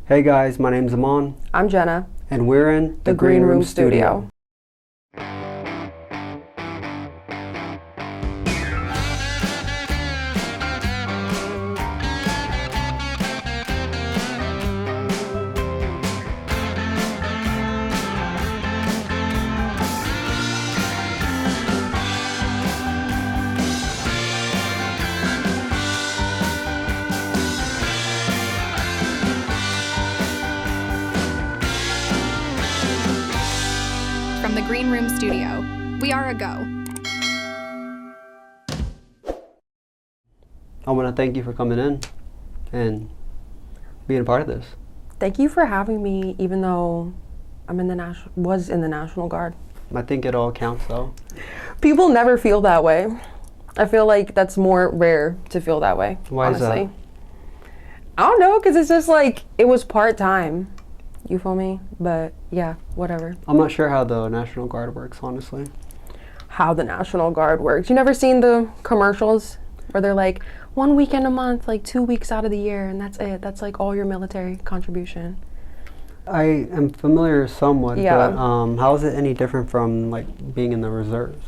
Hey guys, my name's Amon. I'm Jenna. And we're in the Green Room Studio. From the Green Room Studio, we are a go. I want to thank you for coming in and being a part of this. Thank you for having me, even though I'm was in the National Guard. I think it all counts though. People never feel that way. I feel like that's more rare to feel that way. Why honestly. is that? I don't know, because it's just like, it was part-time. You feel me? But yeah, whatever. I'm not sure how the National Guard works, honestly. How the National Guard works. You never seen the commercials where they're like, 1 weekend a month, like 2 weeks out of the year, and that's it. That's like all your military contribution. I am familiar somewhat, Yeah. but how is it any different from like being in the reserves?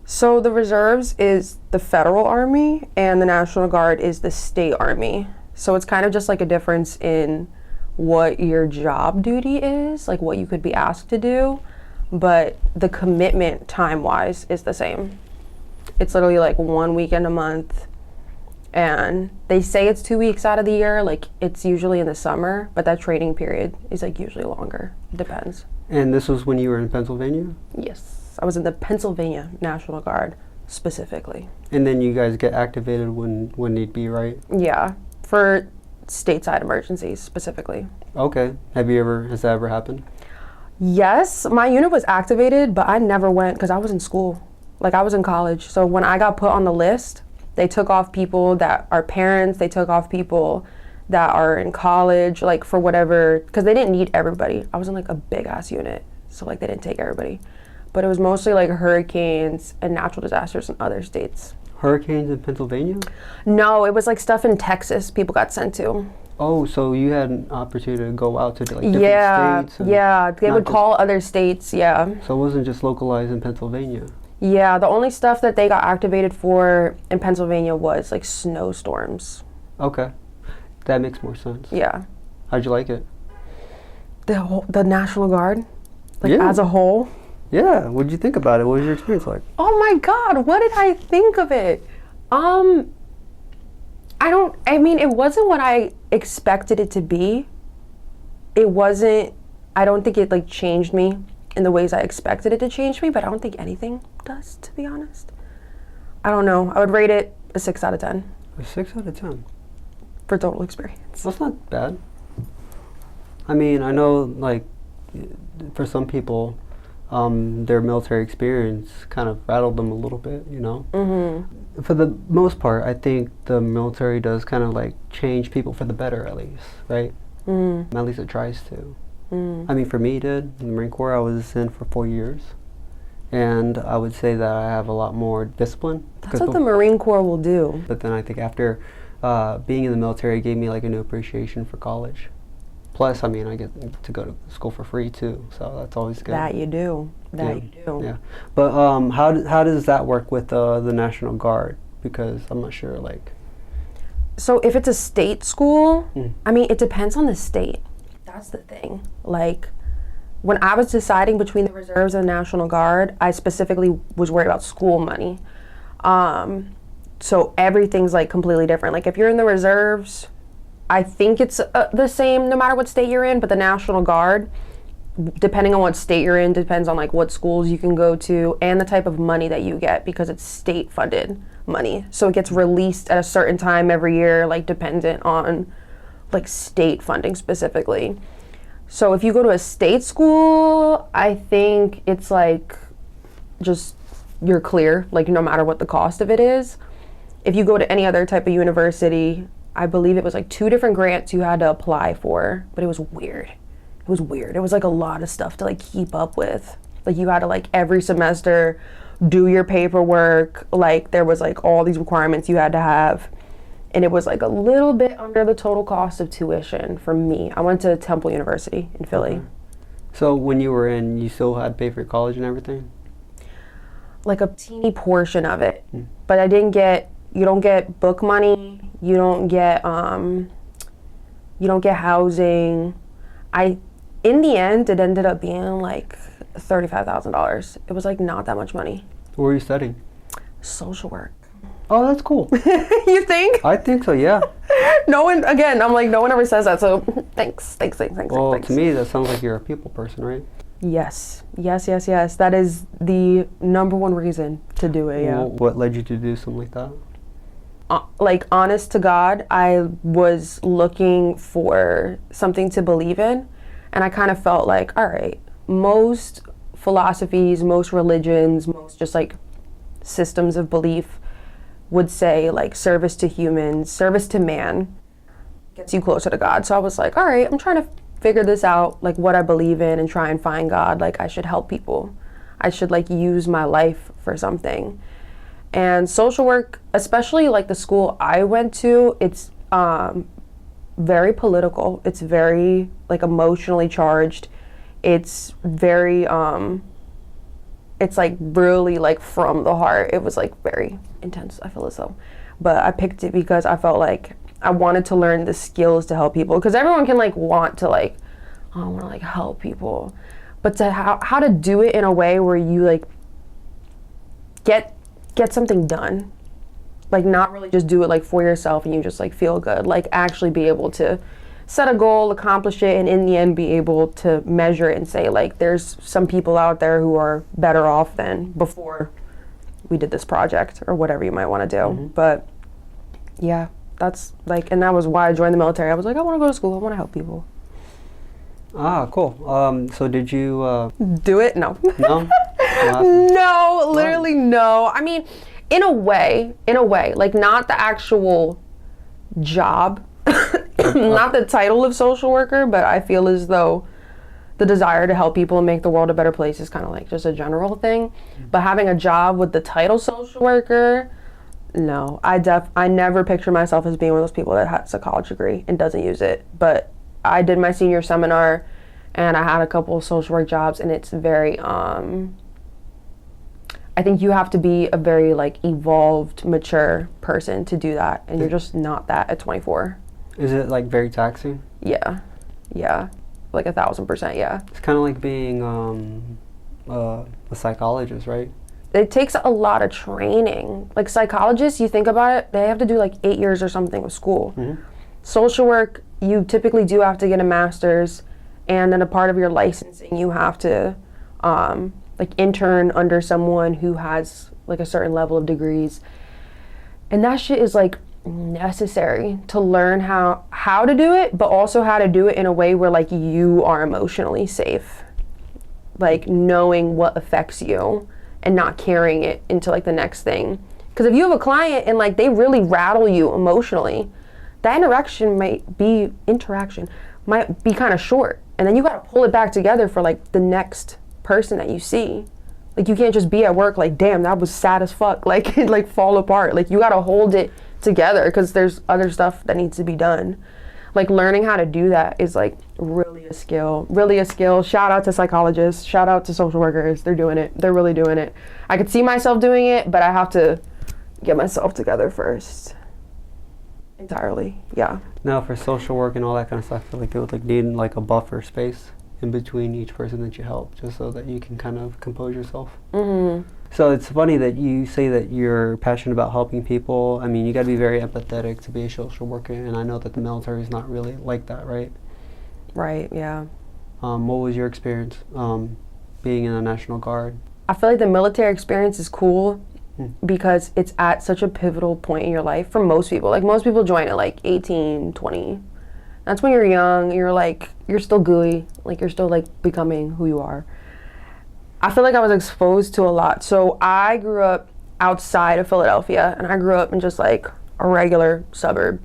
So the reserves is the federal army and the National Guard is the state army. So it's kind of just like a difference in what your job duty is, like what you could be asked to do, but the commitment time-wise is the same. It's literally like 1 weekend a month, and they say it's 2 weeks out of the year, like it's usually in the summer, but that training period is like usually longer. It depends. And this was when you were in Pennsylvania? Yes, I was in the Pennsylvania National Guard specifically. And then you guys get activated when need be, right? Yeah, for stateside emergencies specifically. Okay. Has that ever happened? Yes, my unit was activated, but I never went because I was in school. Like I was in college. So when I got put on the list, they took off people that are parents, they took off people that are in college, like for whatever, because they didn't need everybody. I was in like a big ass unit, so like they didn't take everybody. But it was mostly like hurricanes and natural disasters in other states. Hurricanes in Pennsylvania? No, it was like stuff in Texas people got sent to. Oh, so you had an opportunity to go out to like different states? Yeah, they would call other states, yeah. So it wasn't just localized in Pennsylvania? Yeah, the only stuff that they got activated for in Pennsylvania was like snowstorms. Okay, that makes more sense. Yeah. How'd you like it? The National Guard, like Yeah. as a whole. Yeah, what'd you think about it? What was your experience like? Oh my God, what did I think of it? I mean, it wasn't what I expected it to be. I don't think it like changed me in the ways I expected it to change me, but I don't think anything does, to be honest. I don't know. I would rate it a 6 out of 10. A 6 out of 10? For total experience. That's not bad. I mean, I know like for some people, their military experience kind of rattled them a little bit, you know? Mm-hmm. For the most part, I think the military does kind of like change people for the better, at least, right? Mm. At least it tries to. Mm. I mean, for me, it did. In the Marine Corps, I was in for 4 years. And I would say that I have a lot more discipline. That's what the Marine Corps will do. But then I think after being in the military, it gave me like a new appreciation for college. Plus, I mean, I get to go to school for free too, so that's always good. That you do. You do. Yeah. But how does that work with the National Guard? Because I'm not sure, like. So if it's a state school, I mean, it depends on the state. That's the thing. Like, when I was deciding between the reserves and the National Guard, I specifically was worried about school money. So everything's like completely different. Like if you're in the reserves, I think it's the same no matter what state you're in, but the National Guard, depending on what state you're in, depends on like what schools you can go to and the type of money that you get, because it's state funded money. So it gets released at a certain time every year, like dependent on like state funding specifically. So if you go to a state school, I think it's like just you're clear, like no matter what the cost of it is. If you go to any other type of university, I believe it was like 2 different grants you had to apply for, but it was weird. It was like a lot of stuff to like keep up with. Like you had to like every semester do your paperwork. Like there was like all these requirements you had to have. and it was like a little bit under the total cost of tuition for me. I went to Temple University in Philly. Okay. So when you were in, you still had to pay for your college and everything? Like a teeny portion of it, but I didn't get. You don't get book money. You don't get housing. In the end, it ended up being like $35,000. It was like not that much money. What were you studying? Social work. Oh, that's cool. You think? I think so, yeah. No one, again, I'm like, no one ever says that, so thanks. Well, to me, that sounds like you're a people person, right? Yes. That is the number one reason to do it, yeah. Well, what led you to do something like that? Like, honest to God, I was looking for something to believe in, and I kind of felt like, all right, most philosophies, most religions, most just like systems of belief would say like service to humans, service to man gets you closer to God. So I was like, all right, I'm trying to figure this out, like what I believe in, and try and find God. Like I should help people. I should like use my life for something. And social work, especially like the school I went to, it's very political. It's very like emotionally charged. It's very it's like really like from the heart. It was like very intense, I feel as though. But I picked it because I felt like I wanted to learn the skills to help people, because everyone can like want to like, oh, I want to like help people, but to how to do it in a way where you like get something done, like not really just do it like for yourself and you just like feel good, like actually be able to set a goal, accomplish it, and in the end be able to measure it and say like there's some people out there who are better off than before we did this project, or whatever you might want to do. Mm-hmm. But yeah, that's like, and that was why I joined the military. I was like, I want to go to school, I want to help people. Ah, cool. So did you do it? No. No? No, literally no. I mean, in a way, like not the actual job, not the title of social worker, but I feel as though the desire to help people and make the world a better place is kind of like just a general thing. But having a job with the title social worker, no. I never picture myself as being one of those people that has a college degree and doesn't use it. But I did my senior seminar and I had a couple of social work jobs, and it's very I think you have to be a very like evolved, mature person to do that, and you're just not that at 24. Is it like very taxing? Yeah, like 1,000%, yeah. It's kind of like being a psychologist, right? It takes a lot of training. Like psychologists, you think about it, they have to do like 8 years or something with school. Mm-hmm. Social work, you typically do have to get a master's, and then a part of your licensing, you have to like intern under someone who has like a certain level of degrees. And that shit is like necessary to learn how to do it, but also how to do it in a way where like you are emotionally safe. Like knowing what affects you and not carrying it into like the next thing. Because if you have a client and like they really rattle you emotionally, that interaction might be kind of short. And then you got to pull it back together for like the next person that you see. Like you can't just be at work like, damn, that was sad as fuck, like it like fall apart. Like you got to hold it together because there's other stuff that needs to be done. Like learning how to do that is like really a skill. Shout out to psychologists, shout out to social workers. They're doing it. They're really doing it. I could see myself doing it, but I have to get myself together first. Entirely, yeah. Now for social work and all that kind of stuff, I feel like it would like need like a buffer space in between each person that you help, just so that you can kind of compose yourself. Mm-hmm. So it's funny that you say that you're passionate about helping people. I mean, you got to be very empathetic to be a social worker, and I know that the military is not really like that, right? Right, yeah. What was your experience being in the National Guard? I feel like the military experience is cool because it's at such a pivotal point in your life for most people. Like most people join at like 18, 20. That's when you're young, you're still gooey, like you're still like becoming who you are. I feel like I was exposed to a lot. So I grew up outside of Philadelphia, and I grew up in just like a regular suburb.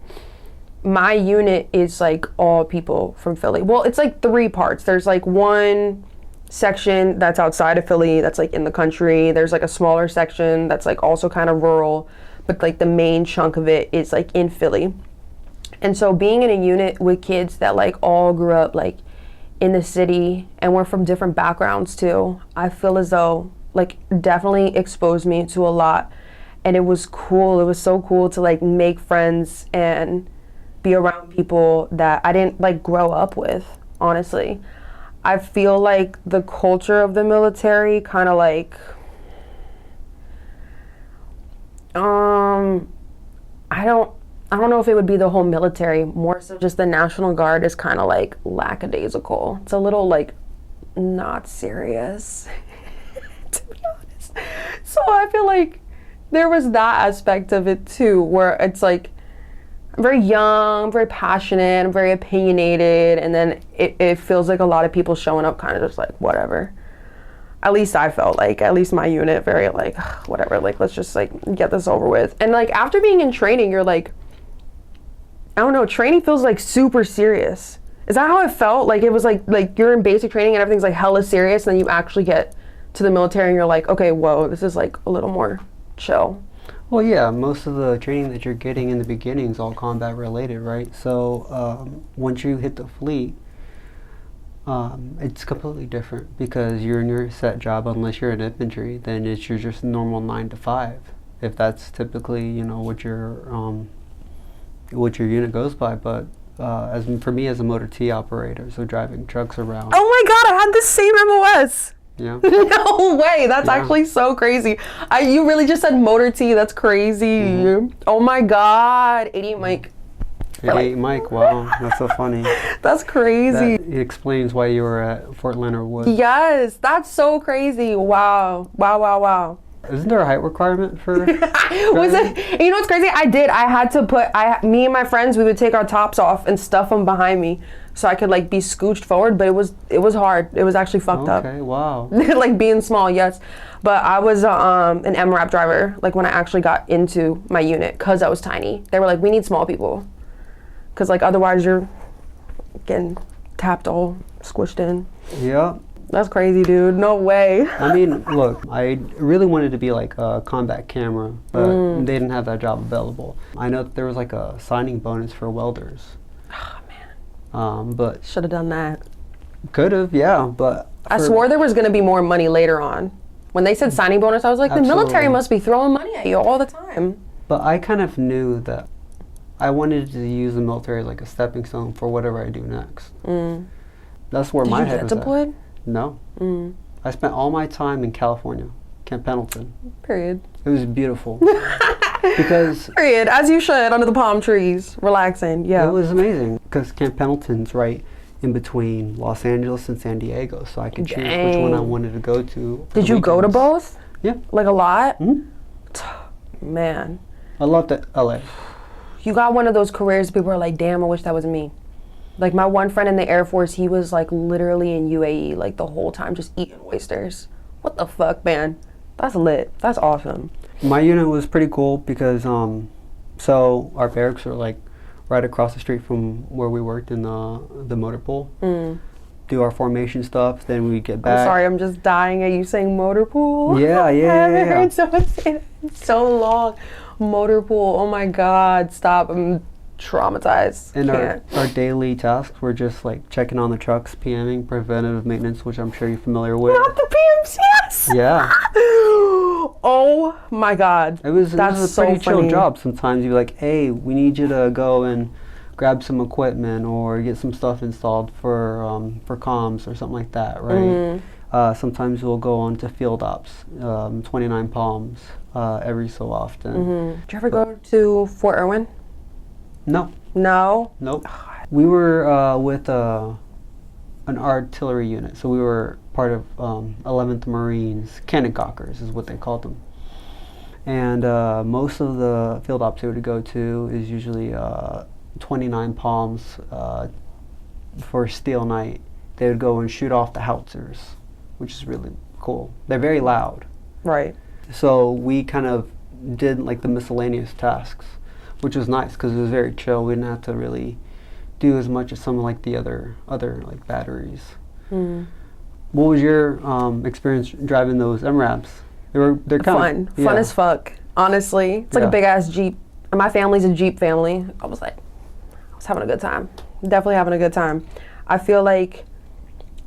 My unit is like all people from Philly. Well, it's like 3 parts. There's like one section that's outside of Philly, that's like in the country. There's like a smaller section that's like also kind of rural. but like the main chunk of it is like in Philly. And so being in a unit with kids that like all grew up like in the city and we're from different backgrounds too, I feel as though like definitely exposed me to a lot. And it was cool. It was so cool to like make friends and be around people that I didn't like grow up with, honestly. I feel like the culture of the military kind of like, I don't know if it would be the whole military, more so just the National Guard is kind of like lackadaisical. It's a little like not serious, to be honest. So I feel like there was that aspect of it too, where it's like, I'm very young, very passionate, I'm very opinionated, and then it feels like a lot of people showing up kind of just like, whatever. At least I felt like, at least my unit, very like, whatever, like, let's just like get this over with. And like, after being in training, you're like, I don't know, training feels like super serious. Is that how it felt? Like, it was like you're in basic training and everything's like hella serious, and then you actually get to the military and you're like, okay, whoa, this is like a little more chill. Well, yeah, most of the training that you're getting in the beginning is all combat related, right? So once you hit the fleet, it's completely different because you're in your set job. Unless you're in infantry, then it's your just normal 9 to 5. If that's typically, you know, what your unit goes by. But for me as a motor T operator, so driving trucks around. Oh my God, I had the same MOS. Yeah. No way. That's actually so crazy. You really just said motor T. That's crazy. Mm-hmm. Oh my God. 88 Mike. 88 Mike. Wow. That's so funny. That's crazy. It explains why you were at Fort Leonard Wood. Yes. That's so crazy. Wow. Wow, wow, wow. Isn't there a height requirement for Was it? You know what's crazy? I had to put, me and my friends, we would take our tops off and stuff them behind me so I could like be scooched forward, but it was hard. It was actually fucked up. Okay, wow. Like being small, yes. But I was an MRAP driver, like when I actually got into my unit, cause I was tiny. They were like, we need small people. Cause like otherwise you're getting tapped all squished in. Yeah. That's crazy, dude. No way. I mean, look, I really wanted to be like a combat camera, but they didn't have that job available. I know that there was like a signing bonus for welders. Oh, man. But should have done that. Could have, yeah, but I swore there was going to be more money later on. When they said signing bonus, I was like, the military must be throwing money at you all the time. But I kind of knew that I wanted to use the military as like a stepping stone for whatever I do next. That's where my head was at. Did you get deployed? No. I spent all my time in California, Camp Pendleton. Period. It was beautiful. Because period, as you should, under the palm trees, relaxing. Yeah. It was amazing because Camp Pendleton's right in between Los Angeles and San Diego, so I could choose which one I wanted to go to. Did you go to both? Yeah. Like a lot? Mm-hmm. Man. I loved it. LA. You got one of those careers people are like, damn, I wish that was me. Like my one friend in the Air Force, he was like literally in UAE like the whole time just eating oysters. What the fuck, man? That's lit. That's awesome. My unit was pretty cool because so our barracks were like right across the street from where we worked in the motor pool. Do our formation stuff, then we get back. I'm sorry, I'm just dying at you saying motor pool. Yeah. I haven't heard someone say that in so long. Motor pool. Oh my God, stop. I'm traumatized. And our daily tasks were just like checking on the trucks, PMing, preventative maintenance, which I'm sure you're familiar with. Not the PMs, yes. Yeah. Oh my God. It was a pretty chill job. Sometimes you'd be like, hey, we need you to go and grab some equipment or get some stuff installed for comms or something like that, right? Sometimes we'll go on to field ops, 29 Palms, every so often. Did you ever go to Fort Irwin? No. No? Nope. We were with an artillery unit, so we were part of 11th Marines. Cannon cockers is what they called them. And most of the field ops they would go to is usually 29 Palms for Steel Night. They would go and shoot off the howitzers, which is really cool. They're very loud. Right. So we kind of did like the miscellaneous tasks, which was nice because it was very chill. We didn't have to really do as much as some of like the other like batteries. What was your experience driving those MRAPs? They're kind of fun as fuck. honestly. It's like Yeah. a big ass Jeep. And my family's a Jeep family. I was having a good time. Definitely having a good time. I feel like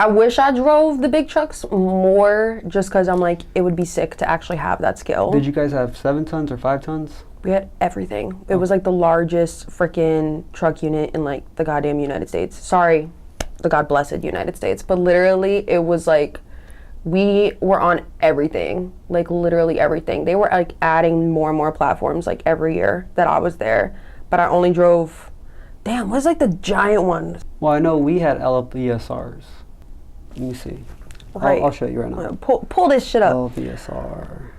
I wish I drove the big trucks more just because I'm like, it would be sick to actually have that skill. Did you guys have 7 tons or 5 tons? We had everything. It was like the largest freaking truck unit in like the goddamn United States. Sorry, the God blessed United States. But literally, it was like, we were on everything. Like literally everything. They were like adding more and more platforms like every year that I was there. But I only drove, damn, what's like the giant one? Well, I know we had LVSRs. Let me see. Right. I'll show you right now. Pull this shit up. LVSR.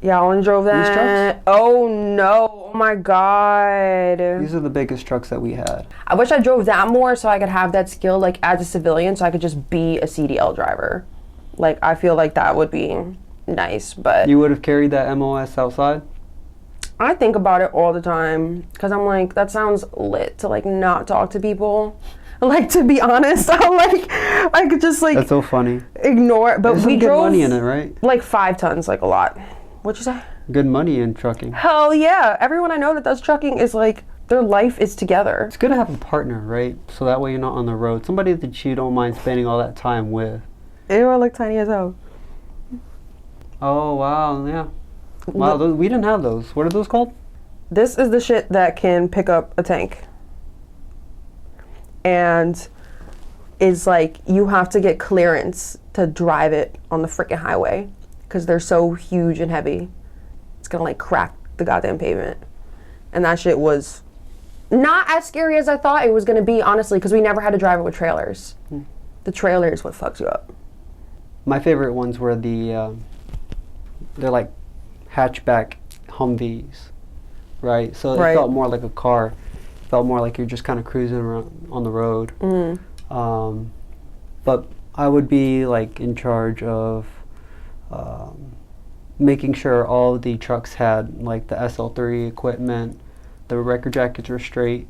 Yeah, I only drove that. These trucks? Oh no, oh my God. These are the biggest trucks that we had. I wish I drove that more so I could have that skill like as a civilian so I could just be a CDL driver. Like, I feel like that would be nice, but... You would have carried that MOS outside? I think about it all the time because I'm like, that sounds lit to like not talk to people. Like, to be honest, I'm like, I could just like... That's so funny. Ignore it. But There's we some good drove money in it, right? like 5 tons, like a lot. What'd you say? Good money in trucking. Hell yeah. Everyone I know that does trucking is like, their life is together. It's good to have a partner, right? So that way you're not on the road. Somebody that you don't mind spending all that time with. They were like tiny as hell. Oh, wow, yeah. Wow, we didn't have those. What are those called? This is the shit that can pick up a tank. And is like, you have to get clearance to drive it on the freaking highway because they're so huge and heavy. It's gonna like crack the goddamn pavement. And that shit was not as scary as I thought it was gonna be, honestly, because we never had to drive it with trailers. The trailer is what fucks you up. My favorite ones were the, they're like hatchback Humvees, right? So it felt more like a car. It felt more like you're just kind of cruising around on the road. But I would be like in charge of making sure all the trucks had like the SL3 equipment, the record jackets were straight,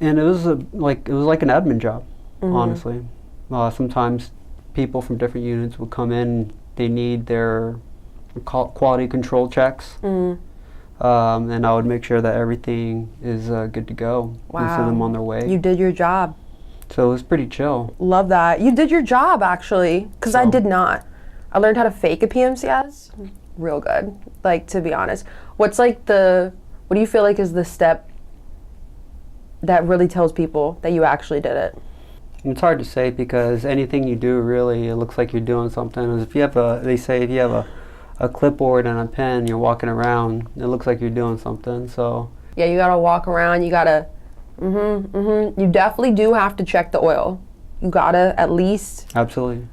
and it was like an admin job, honestly. Sometimes people from different units would come in, they need their quality control checks, and I would make sure that everything is good to go and send them on their way. You did your job. So it was pretty chill. Love that. You did your job, actually, because I did not. I learned how to fake a PMCS real good, like, to be honest. What's like what do you feel like is the step that really tells people that you actually did it? It's hard to say because anything you do, really, it looks like you're doing something. If you have they say if you have a clipboard and a pen, you're walking around, it looks like you're doing something. So yeah, you gotta walk around. You gotta, You definitely do have to check the oil. You gotta at least. Absolutely.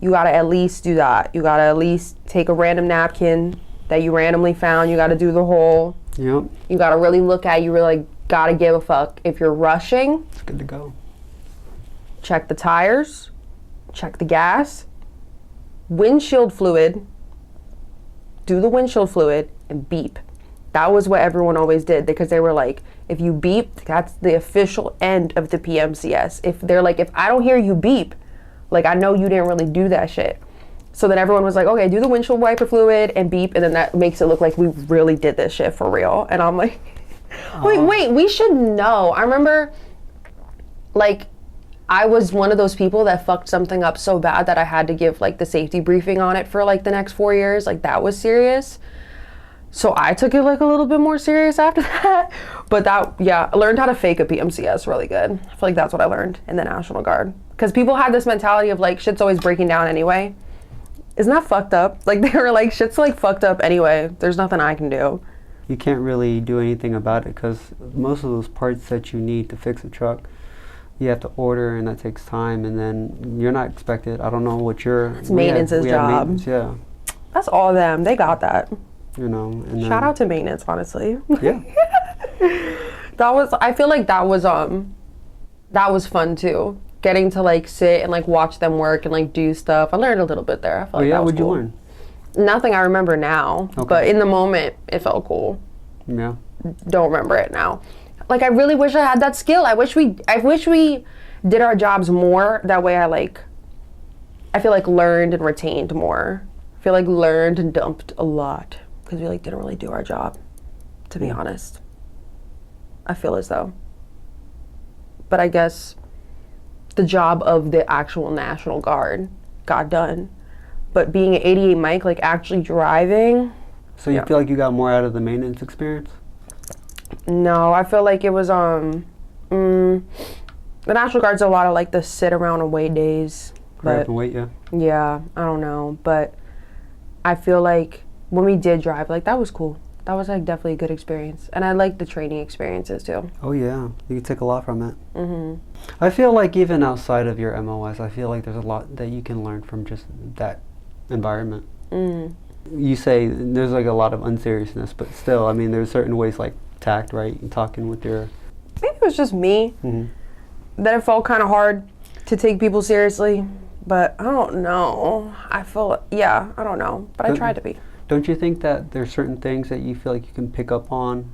You gotta at least do that. You gotta at least take a random napkin that you randomly found. You gotta do the whole. Yep. You gotta really look at. You really gotta give a fuck. If you're rushing, It's good to go. check the tires, check the gas, windshield fluid, do the windshield fluid, and beep. That was what everyone always did because they were like, if you beep, that's the official end of the PMCS. If they're like, if I don't hear you beep, like I know you didn't really do that shit. So then everyone was like, okay, do the windshield wiper fluid and beep, and then that makes it look like we really did this shit for real. And I'm like, wait, we should know. I remember, like, I was one of those people that fucked something up so bad that I had to give like the safety briefing on it for like the next 4 years. Like that was serious. So I took it like a little bit more serious after that. But that, yeah, I learned how to fake a PMCS really good. I feel like that's what I learned in the National Guard. Because people had this mentality of like, shit's always breaking down anyway. Isn't that fucked up? Like they were like, shit's like fucked up anyway. There's nothing I can do. You can't really do anything about it because most of those parts that you need to fix a truck, you have to order, and that takes time, and then you're not expected. I don't know what your... It's maintenance's job. Maintenance, yeah. That's all of them. They got that. You know, and shout out to maintenance, honestly. Yeah. I feel like that was fun too. Getting to like sit and like watch them work and like do stuff. I learned a little bit there. I felt like that was what'd cool. you learn? Nothing I remember now, but in the moment it felt cool. Yeah. Don't remember it now. Like I really wish I had that skill. I wish we did our jobs more. That way I feel like learned and retained more. I feel like learned and dumped a lot. because we like didn't really do our job, to be honest. I feel as though. But I guess the job of the actual National Guard got done. But being an 88 Mike, like actually driving. So you feel like you got more out of the maintenance experience? No, I feel like it was the National Guard's a lot of like the sit around and wait days. Hurry up and wait, yeah. Yeah, I don't know, but I feel like when we did drive, like that was cool. That was like definitely a good experience, and I like the training experiences too. Oh yeah, you can take a lot from it. I feel like even outside of your MOS, I feel like there's a lot that you can learn from just that environment. You say there's like a lot of unseriousness, but still, I mean, there's certain ways like tact, right? And talking with your... Maybe it was just me that it felt kind of hard to take people seriously, but I don't know. I don't know, but I tried to be. Don't you think that there's certain things that you feel like you can pick up on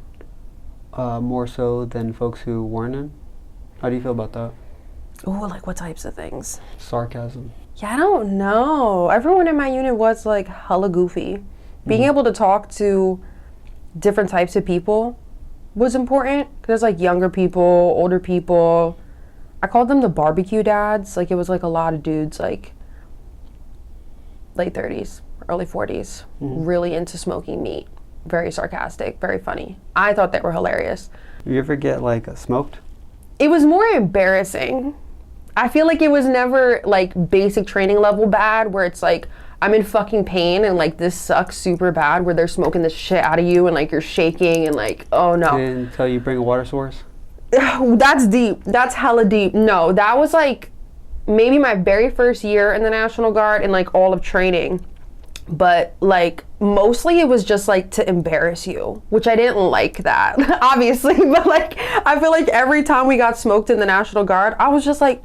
more so than folks who weren't in? How do you feel about that? Oh, like what types of things? Sarcasm. Yeah, I don't know. Everyone in my unit was like hella goofy. Being able to talk to different types of people was important. There's like younger people, older people. I called them the barbecue dads. Like it was like a lot of dudes like late 30s, early 40s, really into smoking meat. Very sarcastic, very funny. I thought they were hilarious. You ever get like smoked? It was more embarrassing. I feel like it was never like basic training level bad where it's like I'm in fucking pain and like this sucks super bad where they're smoking the shit out of you and like you're shaking and like, oh no. They didn't tell you bring a water source? That's deep. That's hella deep. No, that was like maybe my very first year in the National Guard and like all of training. But like mostly it was just like to embarrass you, which I didn't like that, obviously. But like I feel like every time we got smoked in the National Guard, I was just like,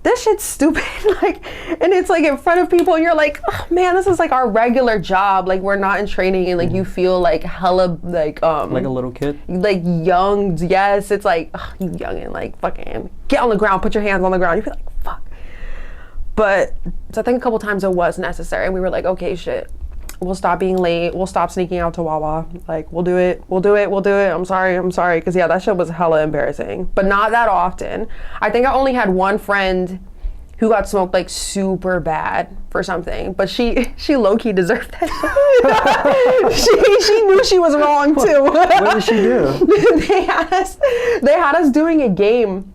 this shit's stupid. Like, and it's like in front of people and you're like, oh man, this is like our regular job. Like we're not in training and like you feel like hella like a little kid, like young. Yes, it's like you young and like fucking get on the ground, put your hands on the ground. You feel like fuck. But so I think a couple times it was necessary and we were like, okay, shit, we'll stop being late, we'll stop sneaking out to Wawa, like we'll do it, I'm sorry, because yeah, that shit was hella embarrassing, but not that often. I think I only had one friend who got smoked like super bad for something, but she low-key deserved that. she knew she was wrong too. What did she do? They had us doing a game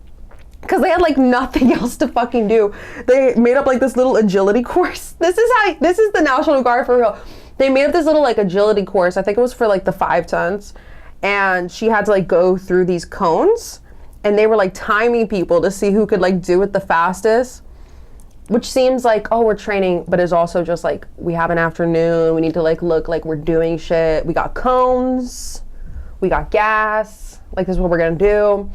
because they had like nothing else to fucking do. They made up like this little agility course. This is the National Guard for real. They made up this little like agility course. I think it was for like the 5 tons. And she had to like go through these cones and they were like timing people to see who could like do it the fastest. Which seems like, oh, we're training, but it's also just like, we have an afternoon. We need to like look like we're doing shit. We got cones, we got gas. Like this is what we're gonna do.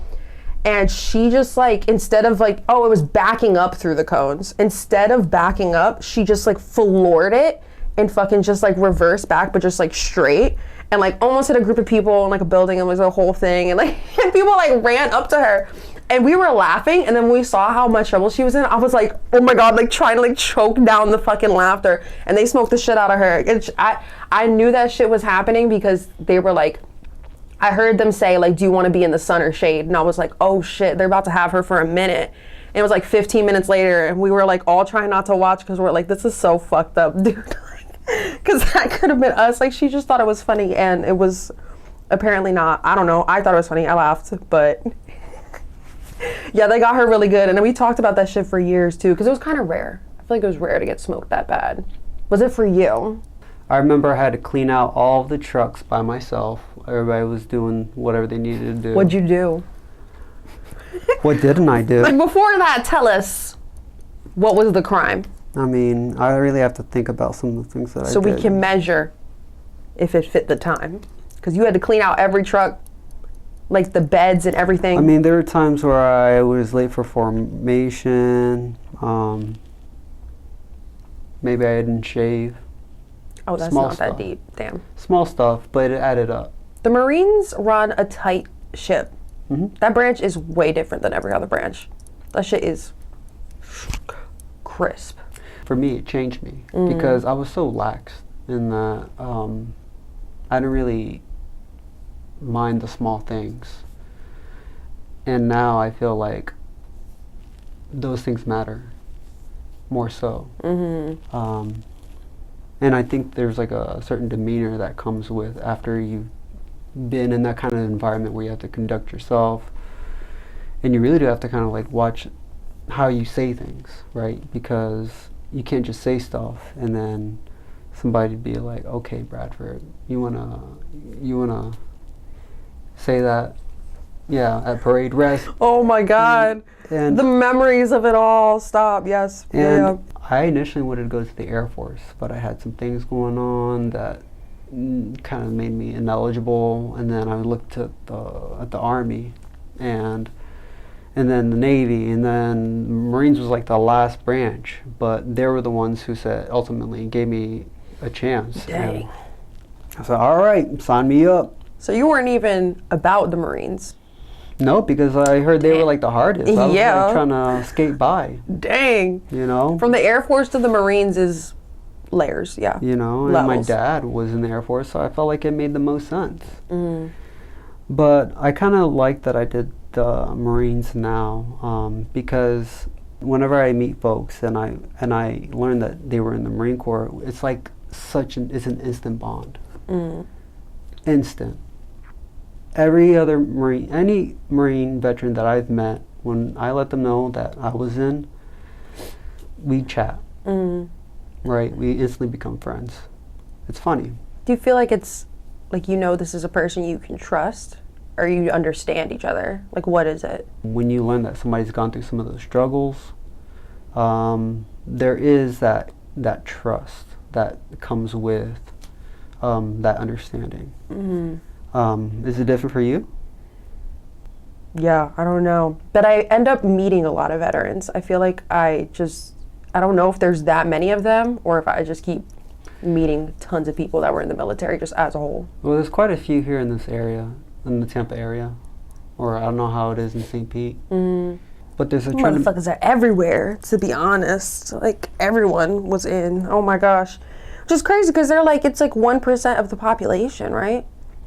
And she just like, instead of like, oh, it was backing up through the cones. Instead of backing up, she just like floored it and fucking just like reverse back, but just like straight. And like almost hit a group of people in like a building and was a whole thing. And like, and people like ran up to her. And we were laughing. And then when we saw how much trouble she was in, I was like, oh my God, like trying to like choke down the fucking laughter. And they smoked the shit out of her. I knew that shit was happening because they were like, I heard them say, like, do you want to be in the sun or shade? And I was like, oh shit, they're about to have her for a minute. And it was like 15 minutes later, and we were like all trying not to watch because we're like, this is so fucked up, dude. Because that could have been us. Like, she just thought it was funny, and it was apparently not. I don't know. I thought it was funny. I laughed, but yeah, they got her really good. And then we talked about that shit for years too, because it was kind of rare. I feel like it was rare to get smoked that bad. Was it for you? I remember I had to clean out all of the trucks by myself. Everybody was doing whatever they needed to do. What'd you do? What didn't I do? Like before that, tell us, what was the crime? I mean, I really have to think about some of the things that I did. So we can measure if it fit the time. Because you had to clean out every truck, like the beds and everything. I mean, there were times where I was late for formation. Maybe I didn't shave. Oh, that's Small not stuff. that deep. Damn. Small stuff, but it added up. The Marines run a tight ship. Mm-hmm. That branch is way different than every other branch. That shit is crisp. For me, it changed me because I was so lax in that I didn't really mind the small things. And now I feel like those things matter more so. And I think there's like a certain demeanor that comes with after you've been in that kind of environment where you have to conduct yourself, and you really do have to kind of like watch how you say things, right? Because you can't just say stuff and then somebody be like, okay, Bradford, you wanna say that? Yeah, at parade rest. Oh my God. And The memories of it all. Stop. Yes. And I initially wanted to go to the Air Force, but I had some things going on that kind of made me ineligible. And then I looked at the Army, and then the Navy, and then Marines was like the last branch. But they were the ones who said ultimately gave me a chance. Dang. And I said, all right, sign me up. So you weren't even about the Marines. No, because I heard they were like the hardest. I was Yeah. like trying to skate by, Dang. you know? From the Air Force to the Marines is layers, yeah. You know, and Levels. my dad was in the Air Force, so I felt like it made the most sense. But I kind of like that I did the Marines now, because whenever I meet folks and I learn that they were in the Marine Corps, it's like it's an instant bond. Instant. Any Marine veteran that I've met, when I let them know that I was in, we chat. Right? We instantly become friends. It's funny. Do you feel like it's, like, you know, this is a person you can trust? Or you understand each other? Like, what is it? When you learn that somebody's gone through some of those struggles, there is that trust that comes with that understanding. Is it different for you? Yeah, I don't know. But I end up meeting a lot of veterans. I feel like I don't know if there's that many of them or if I just keep meeting tons of people that were in the military just as a whole. Well, there's quite a few here in this area, in the Tampa area, or I don't know how it is in St. Pete. But there's a trend. Motherfuckers are everywhere, to be honest. Like, everyone was in. Oh my gosh. Which is crazy because they're like, it's like 1% of the population, right?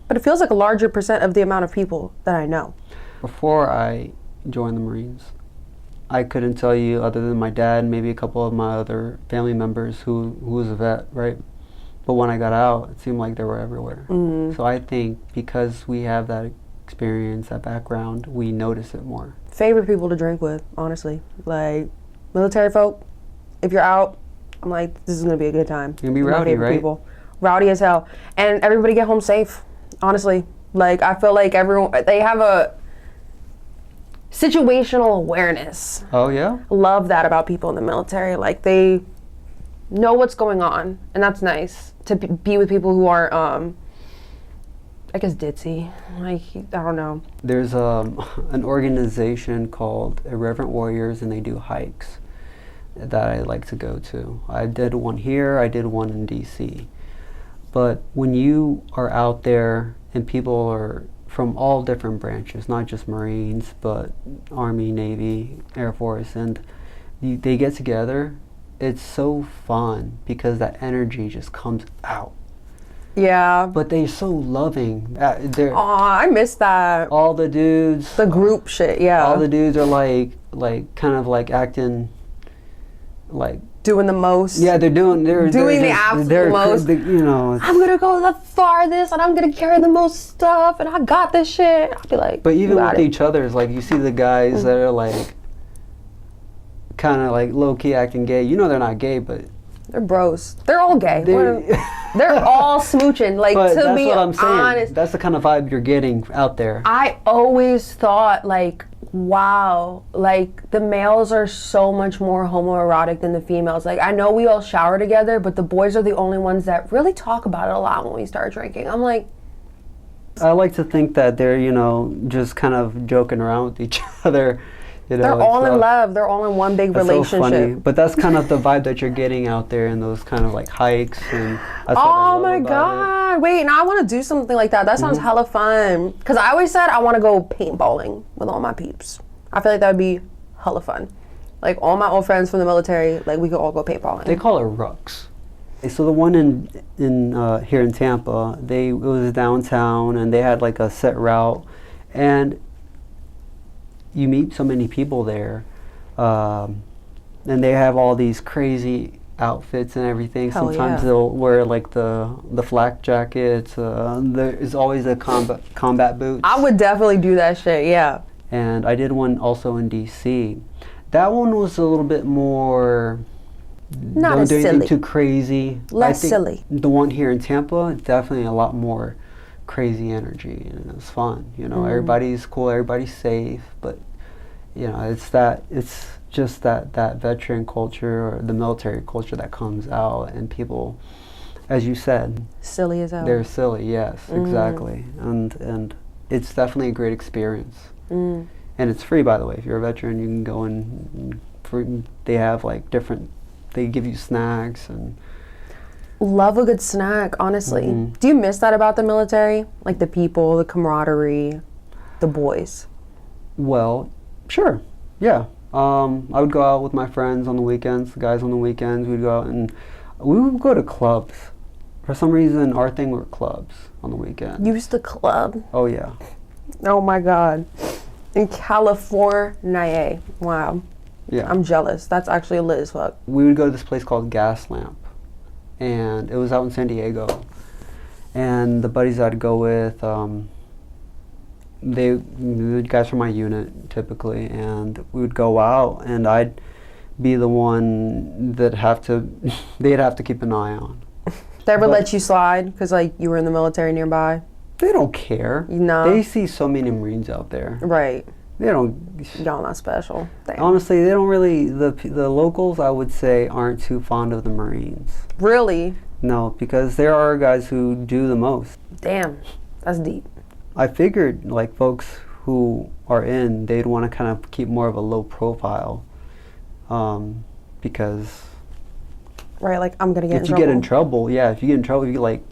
But it feels like a larger percent of the amount of people that I know. Before I joined the Marines, I couldn't tell you, other than my dad and maybe a couple of my other family members who was a vet, right? But when I got out, it seemed like they were everywhere. So I think because we have that experience, that background, we notice it more. Favorite people to drink with, honestly. Like, military folk, if you're out, I'm like, this is going to be a good time. You're gonna be My rowdy, favorite right? People. Rowdy as hell. And everybody get home safe, honestly. Like, I feel like everyone, they have a situational awareness. Oh, yeah? Love that about people in the military. Like, they know what's going on, and that's nice to be with people who are, I guess, ditzy. Like, I don't know. There's an organization called Irreverent Warriors, and they do hikes that I like to go to. I did one here, I did one in DC. But when you are out there and people are from all different branches, not just Marines, but Army, Navy, Air Force, and they get together, it's so fun because that energy just comes out. Yeah. But they're so loving. Aw, I miss that. All the dudes. The group shit, yeah. All the dudes are like kind of like acting like doing the most. Yeah, they're doing the absolute most. You know. I'm gonna go the farthest, and I'm gonna carry the most stuff, and I got this shit. I'll be like, but even with each other, it's like you see the guys that are like kind of like low key acting gay. You know they're not gay, but they're bros. They're all gay. They're all smooching. Like, but to that's be what I'm saying. honest, That's the kind of vibe you're getting out there. I always thought, like, wow, like, the males are so much more homoerotic than the females. Like, I know we all shower together, but the boys are the only ones that really talk about it a lot when we start drinking. I'm like, I like to think that they're, you know, just kind of joking around with each other. You know, they're all in love. They're all in one big relationship. So funny. But that's kind of the vibe that you're getting out there in those kind of like hikes. And that's what I oh love my about God. Wait, now I want to do something like that. That sounds hella fun. Because I always said I want to go paintballing with all my peeps. I feel like that would be hella fun. Like, all my old friends from the military, like, we could all go paintballing. They call it rucks. So the one in here in Tampa, it was downtown, and they had like a set route, and you meet so many people there, and they have all these crazy outfits and everything. Hell Sometimes yeah. they'll wear like the flak jackets. There is always a combat boots. I would definitely do that shit, yeah. And I did one also in DC. That one was a little bit more. Not Don't as do anything silly. too crazy. Less I think silly. The one here in Tampa, definitely a lot more crazy energy, and it was fun. You know, everybody's cool, everybody's safe, but you know, it's just that veteran culture or the military culture that comes out, and people, as you said, Silly as hell. they're silly. Yes, exactly, and it's definitely a great experience. And it's free, by the way. If you're a veteran, you can go and they have like different. They give you snacks and. Love a good snack, honestly. Do you miss that about the military? Like the people, the camaraderie, the boys? Well, sure, yeah. I would go out with my friends on the weekends, the guys on the weekends. We'd go out and we would go to clubs. For some reason, our thing were clubs on the weekend. You used to club? Oh, yeah. Oh my God. In California. Wow. Yeah. I'm jealous. That's actually lit as fuck. We would go to this place called Gas Lamp, and it was out in San Diego. And the buddies I'd go with, the guys from my unit typically, and we would go out, and I'd be the one that they'd have to keep an eye on. They ever let you slide because like you were in the military nearby? They don't care. No. They see so many Marines out there. Right. They don't. Y'all not special. Damn. Honestly, they don't really. The locals, I would say, aren't too fond of the Marines. Really? No, because there are guys who do the most. Damn. That's deep. I figured like folks who are they'd want to kind of keep more of a low profile, because Right, like I'm gonna get if you get in trouble, you like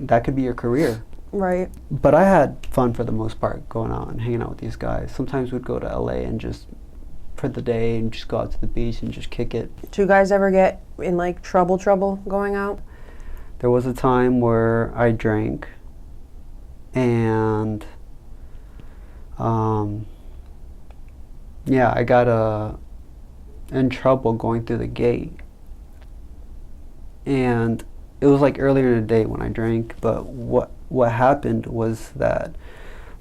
that could be your career. Right. But I had fun for the most part going out and hanging out with these guys. Sometimes we'd go to LA and just for the day and just go out to the beach and just kick it. Do you guys ever get in like trouble going out? There was a time where I drank and I got in trouble going through the gate. And it was like earlier in the day when I drank, but what happened was that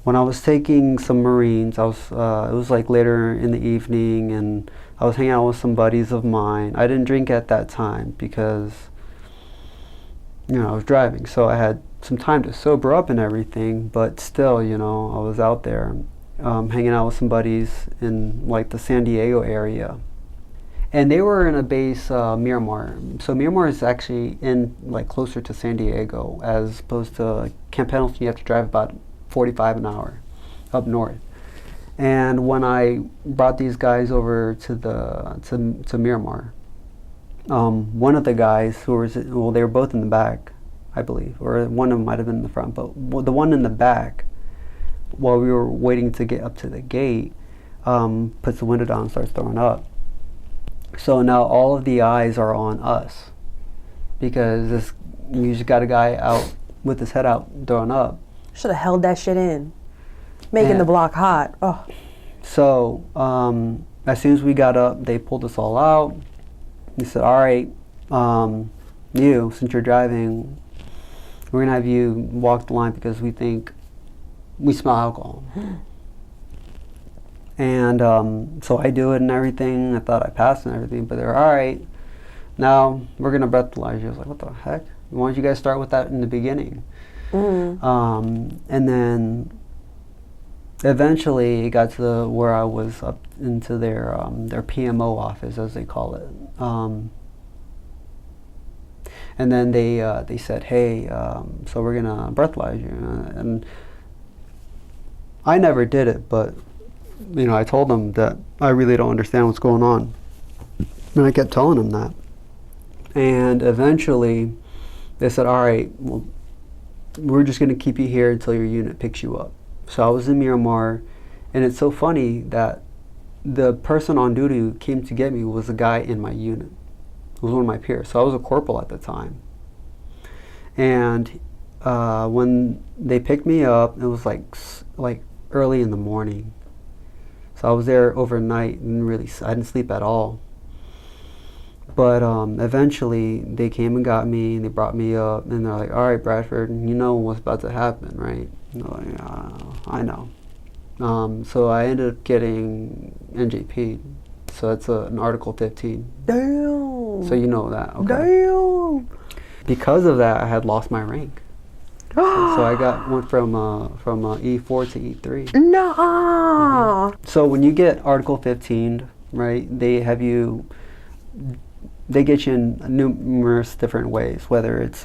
when I was taking some Marines, it was like later in the evening, and I was hanging out with some buddies of mine. I didn't drink at that time because, I was driving, so I had some time to sober up and everything, but still, I was out there hanging out with some buddies in like the San Diego area. And they were in a base, Miramar. So Miramar is actually in like closer to San Diego, as opposed to Camp Pendleton. You have to drive about 45 an hour up north. And when I brought these guys over to Miramar, one of the guys they were both in the back, I believe, or one of them might have been in the front, but the one in the back, while we were waiting to get up to the gate, puts the window down and starts throwing up. So now all of the eyes are on us because you just got a guy out with his head out throwing up. Should have held that shit in. Making the block hot. Oh. So as soon as we got up, they pulled us all out. They said, all right, since you're driving, we're going to have you walk the line because we think we smell alcohol. And so I do it and everything. I thought I passed and everything, but they're all right. Now we're gonna breathalyze you. I was like, what the heck? Why don't you guys start with that in the beginning? And then eventually it got to where I was up into their PMO office, as they call it. And then they said, hey, so we're gonna breathalyze you. And I never did it, but I told them that I really don't understand what's going on. And I kept telling them that. And eventually they said, all right, well, we're just going to keep you here until your unit picks you up. So I was in Miramar, and it's so funny that the person on duty who came to get me was a guy in my unit. It was one of my peers. So I was a corporal at the time. And when they picked me up, it was like early in the morning. So I was there overnight and I didn't sleep at all. But eventually they came and got me and they brought me up and they're like, all right, Bradford, you know what's about to happen, right? And I'm like, I know. So I ended up getting NJP'd. So that's an Article 15. Damn. So you know that, okay? Damn. Because of that, I had lost my rank. So I went from E4 to E3. No. So when you get Article 15, right, they get you in numerous different ways, whether it's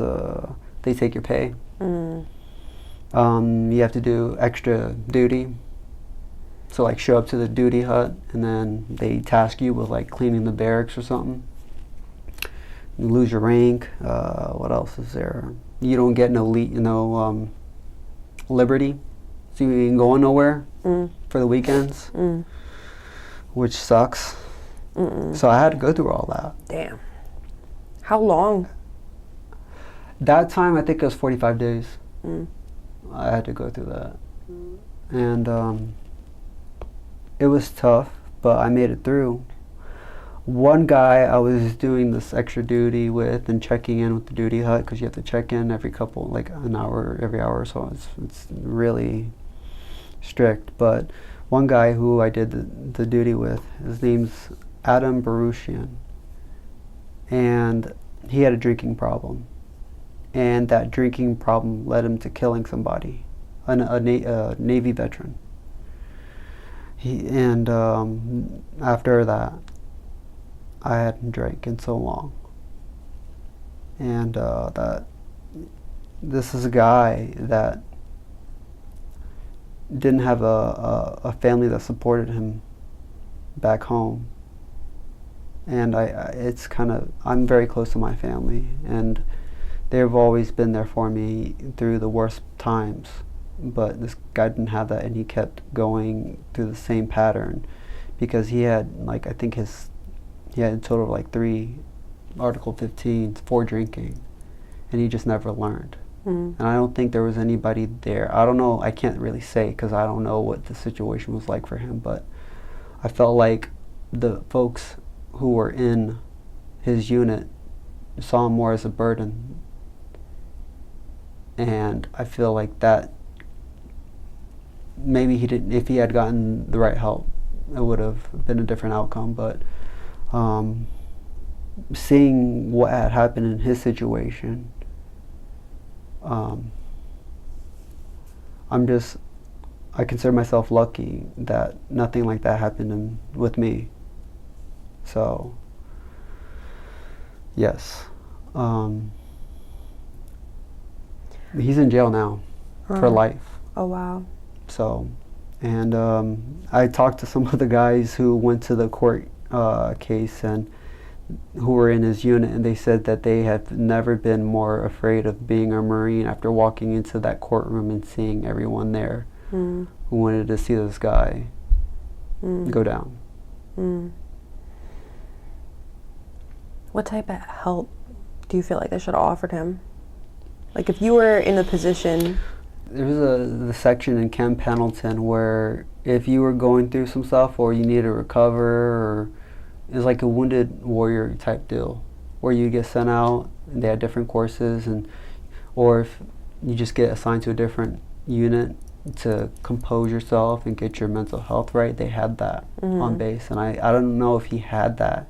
they take your pay. You have to do extra duty. So like show up to the duty hut and then they task you with like cleaning the barracks or something. You lose your rank. What else is there? You don't get no liberty. So you ain't going nowhere for the weekends, which sucks. So I had to go through all that. Damn. How long? That time I think it was 45 days. I had to go through that. And it was tough, but I made it through. One guy I was doing this extra duty with and checking in with the duty hut, because you have to check in every every hour or so. It's really strict. But one guy who I did the duty with, his name's Adam Baruchian. And he had a drinking problem. And that drinking problem led him to killing somebody, a Navy veteran. After that, I hadn't drank in so long. And this is a guy that didn't have a family that supported him back home. And I'm very close to my family, and they've always been there for me through the worst times. But this guy didn't have that, and he kept going through the same pattern because he had he had a total of like 3 Article 15s for drinking, and he just never learned. And I don't think there was anybody there. I don't know, I can't really say because I don't know what the situation was like for him, but I felt like the folks who were in his unit saw him more as a burden. And I feel like that maybe if he had gotten the right help, it would have been a different outcome. But seeing what had happened in his situation, I consider myself lucky that nothing like that happened with me. So, yes. He's in jail now for life. Oh, wow. So, and I talked to some of the guys who went to the court case and who were in his unit, and they said that they have never been more afraid of being a Marine after walking into that courtroom and seeing everyone there who wanted to see this guy go down. What type of help do you feel like they should have offered him? Like if you were in the position... There was the section in Camp Pendleton where if you were going through some stuff or you needed to recover, or it was like a wounded warrior type deal where you get sent out and they had different courses, or if you just get assigned to a different unit to compose yourself and get your mental health right, they had that on base. And I don't know if he had that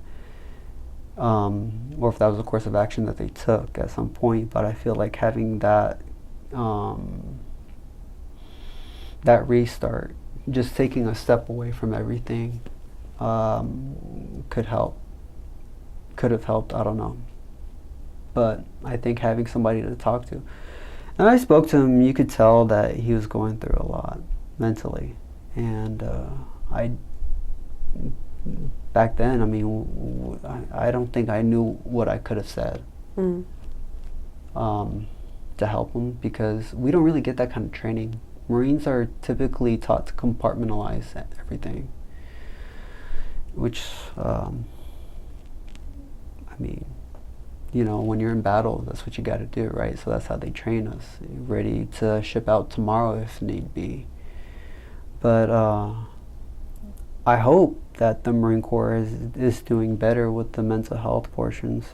or if that was a course of action that they took at some point, but I feel like having that that restart, just taking a step away from everything, could have helped, I don't know. But I think having somebody to talk to. And I spoke to him, you could tell that he was going through a lot mentally. And back then, I mean, I don't think I knew what I could have said to help him, because we don't really get that kind of training. Marines are typically taught to compartmentalize everything, which, I mean, you know, when you're in battle, that's what you got to do, right? So that's how they train us, ready to ship out tomorrow if need be. But I hope that the Marine Corps is doing better with the mental health portions,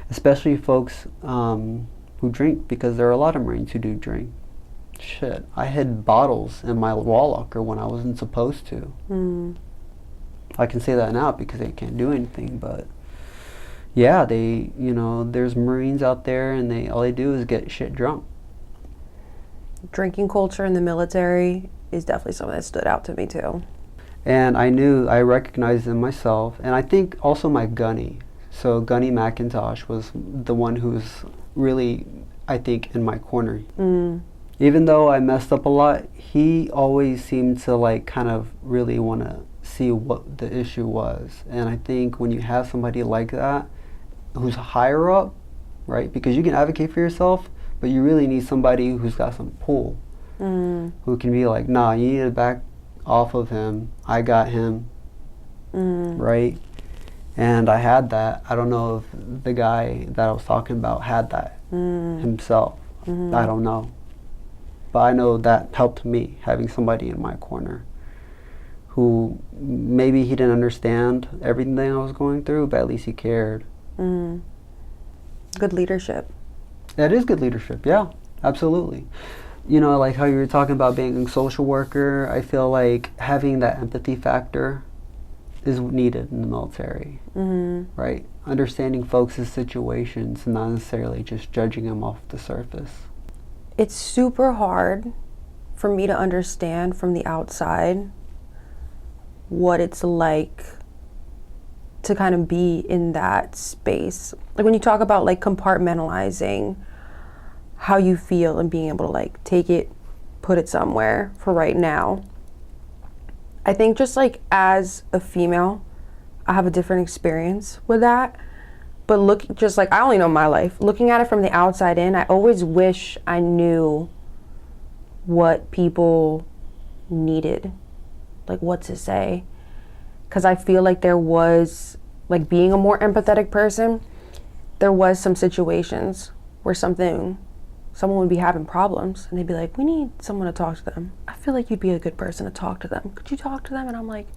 especially folks who drink, because there are a lot of Marines who do drink. Shit, I hid bottles in my wall locker when I wasn't supposed to. I can say that now because they can't do anything, but yeah, they, you know, there's Marines out there and all they do is get shit drunk. Drinking culture in the military is definitely something that stood out to me too. And I recognized in myself, and I think also my gunny. So Gunny McIntosh was the one who was really, I think, in my corner. Even though I messed up a lot, he always seemed to like kind of really want to see what the issue was. And I think when you have somebody like that, who's higher up, right? Because you can advocate for yourself, but you really need somebody who's got some pull, who can be like, nah, you need to back off of him. I got him, right? And I had that. I don't know if the guy that I was talking about had that himself. I don't know. But I know that helped me, having somebody in my corner who maybe he didn't understand everything I was going through, but at least he cared. Good leadership. That is good leadership, yeah, absolutely. You know, like how you were talking about being a social worker, I feel like having that empathy factor is needed in the military, right? Understanding folks' situations and not necessarily just judging them off the surface. It's super hard for me to understand from the outside what it's like to kind of be in that space. Like when you talk about like compartmentalizing how you feel and being able to like take it, put it somewhere for right now. I think just like as a female, I have a different experience with that. But look, just like I only know my life. Looking at it from the outside in, I always wish I knew what people needed, like what to say. Because I feel like there was, like being a more empathetic person, there was some situations where someone would be having problems and they'd be like, we need someone to talk to them. I feel like you'd be a good person to talk to them. Could you talk to them? And I'm like,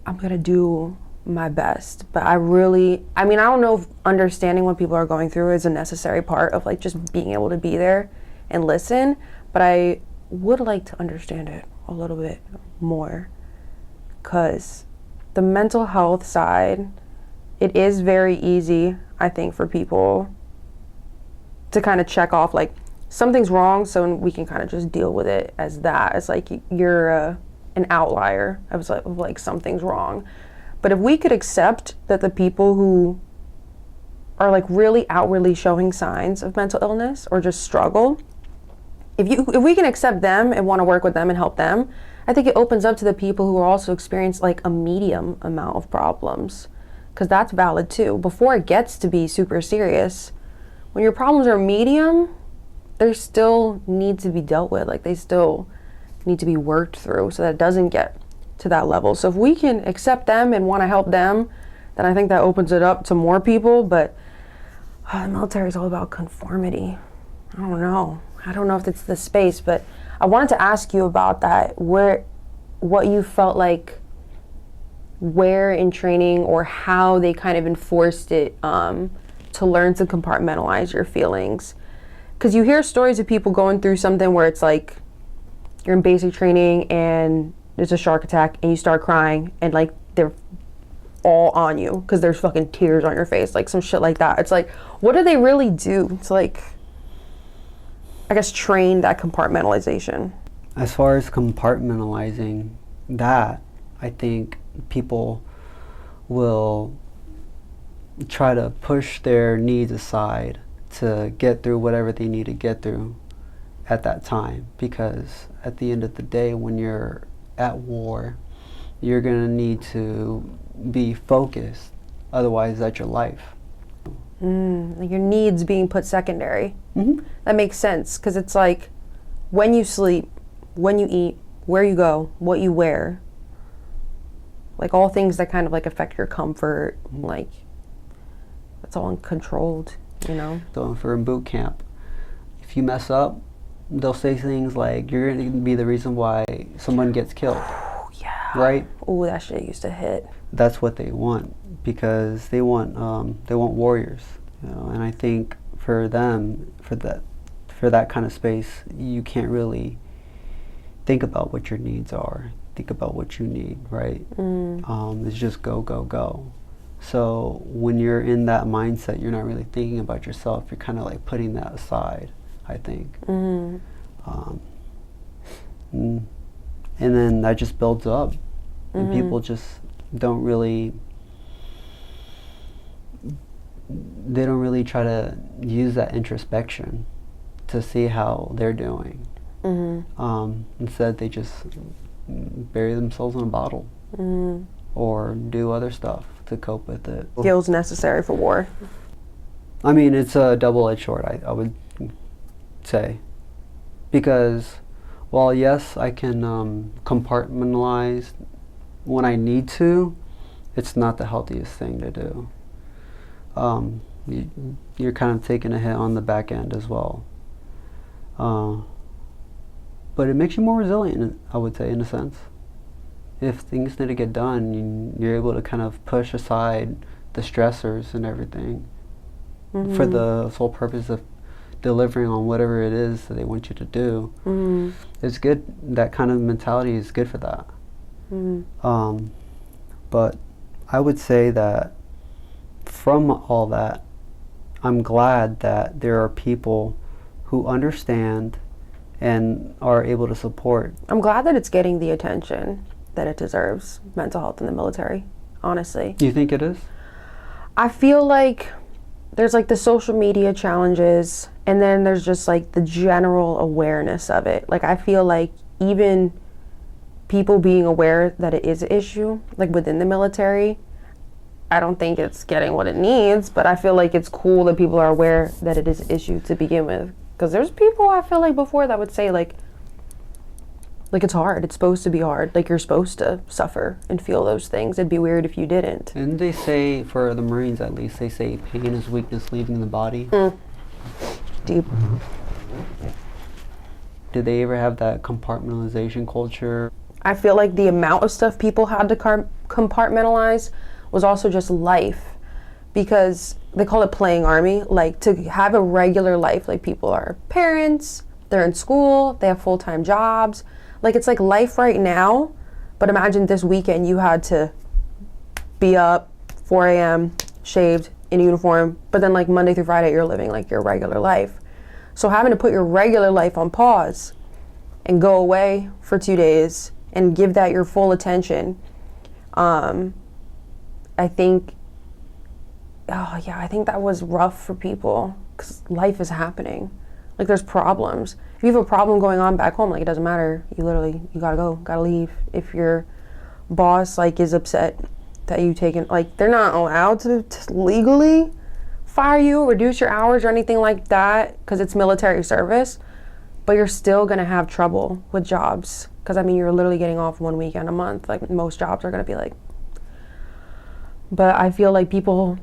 I'm gonna do my best. But I don't know if understanding what people are going through is a necessary part of like just being able to be there and listen, but I would like to understand it a little bit more. Because the mental health side, it is very easy, I think, for people to kind of check off like something's wrong, so we can kind of just deal with it as that. It's like you're an outlier of like something's wrong. But if we could accept that the people who are like really outwardly showing signs of mental illness or just struggle, if we can accept them and want to work with them and help them, I think it opens up to the people who are also experience like a medium amount of problems, because that's valid too. Before it gets to be super serious, when your problems are medium, they still need to be dealt with. Like they still need to be worked through so that it doesn't get to that level. So if we can accept them and want to help them, then I think that opens it up to more people. But the military is all about conformity. I don't know if it's the space, but I wanted to ask you about that, what you felt like, where in training or how they kind of enforced it to learn to compartmentalize your feelings. Because you hear stories of people going through something where it's like you're in basic training and there's a shark attack and you start crying and like they're all on you because there's fucking tears on your face, like some shit like that. It's like, what do they really do to like, I guess, train that compartmentalization? As far as compartmentalizing that, I think people will try to push their needs aside to get through whatever they need to get through at that time, because at the end of the day, when you're at war, you're going to need to be focused, otherwise that's your life. Your needs being put secondary. That makes sense, because it's like when you sleep, when you eat, where you go, what you wear, like all things that kind of like affect your comfort, like it's all controlled, you know? So if we're in boot camp, if you mess up, they'll say things like, you're going to be the reason why someone gets killed. Yeah. Right? Ooh, that shit used to hit. That's what they want, because they want warriors, you know. And I think for them, for that kind of space, you can't really think about what your needs are. Think about what you need, right? It's just go, go, go. So when you're in that mindset, you're not really thinking about yourself. You're kind of like putting that aside, I think. And then that just builds up, and people just don't really try to use that introspection to see how they're doing. Instead, they just bury themselves in a bottle or do other stuff to cope with it. Skills necessary for war. I mean, it's a double-edged sword, I would say, because while yes, I can compartmentalize when I need to, it's not the healthiest thing to do. You're kind of taking a hit on the back end as well. But it makes you more resilient, I would say, in a sense. If things need to get done, you're able to kind of push aside the stressors and everything for the sole purpose of delivering on whatever it is that they want you to do. It's good. That kind of mentality is good for that. But I would say that from all that, I'm glad that there are people who understand and are able to support. I'm glad that it's getting the attention that it deserves, mental health in the military, honestly. You think it is? I feel like there's like the social media challenges, and then there's just like the general awareness of it. Like I feel like even people being aware that it is an issue, like within the military, I don't think it's getting what it needs, but I feel like it's cool that people are aware that it is an issue to begin with. Because there's people I feel like before that would say like it's hard, it's supposed to be hard, like you're supposed to suffer and feel those things. It'd be weird if you didn't. And they say, for the Marines at least, they say pain is weakness leaving the body. Deep. Did they ever have that compartmentalization culture? I feel like the amount of stuff people had to compartmentalize was also just life, because they call it playing army. Like to have a regular life, like people are parents, they're in school, they have full-time jobs. Like it's like life right now, but imagine this weekend you had to be up 4 a.m., shaved, in uniform, but then like Monday through Friday you're living like your regular life. So having to put your regular life on pause and go away for 2 days and give that your full attention, I think that was rough for people, because life is happening. Like there's problems. If you have a problem going on back home, like it doesn't matter. You gotta go, gotta leave. If your boss like is upset that you taken, like they're not allowed to legally fire you, reduce your hours or anything like that, because it's military service, but you're still gonna have trouble with jobs. Because I mean, you're literally getting off 1 weekend a month. Like most jobs are gonna be like. But I feel like people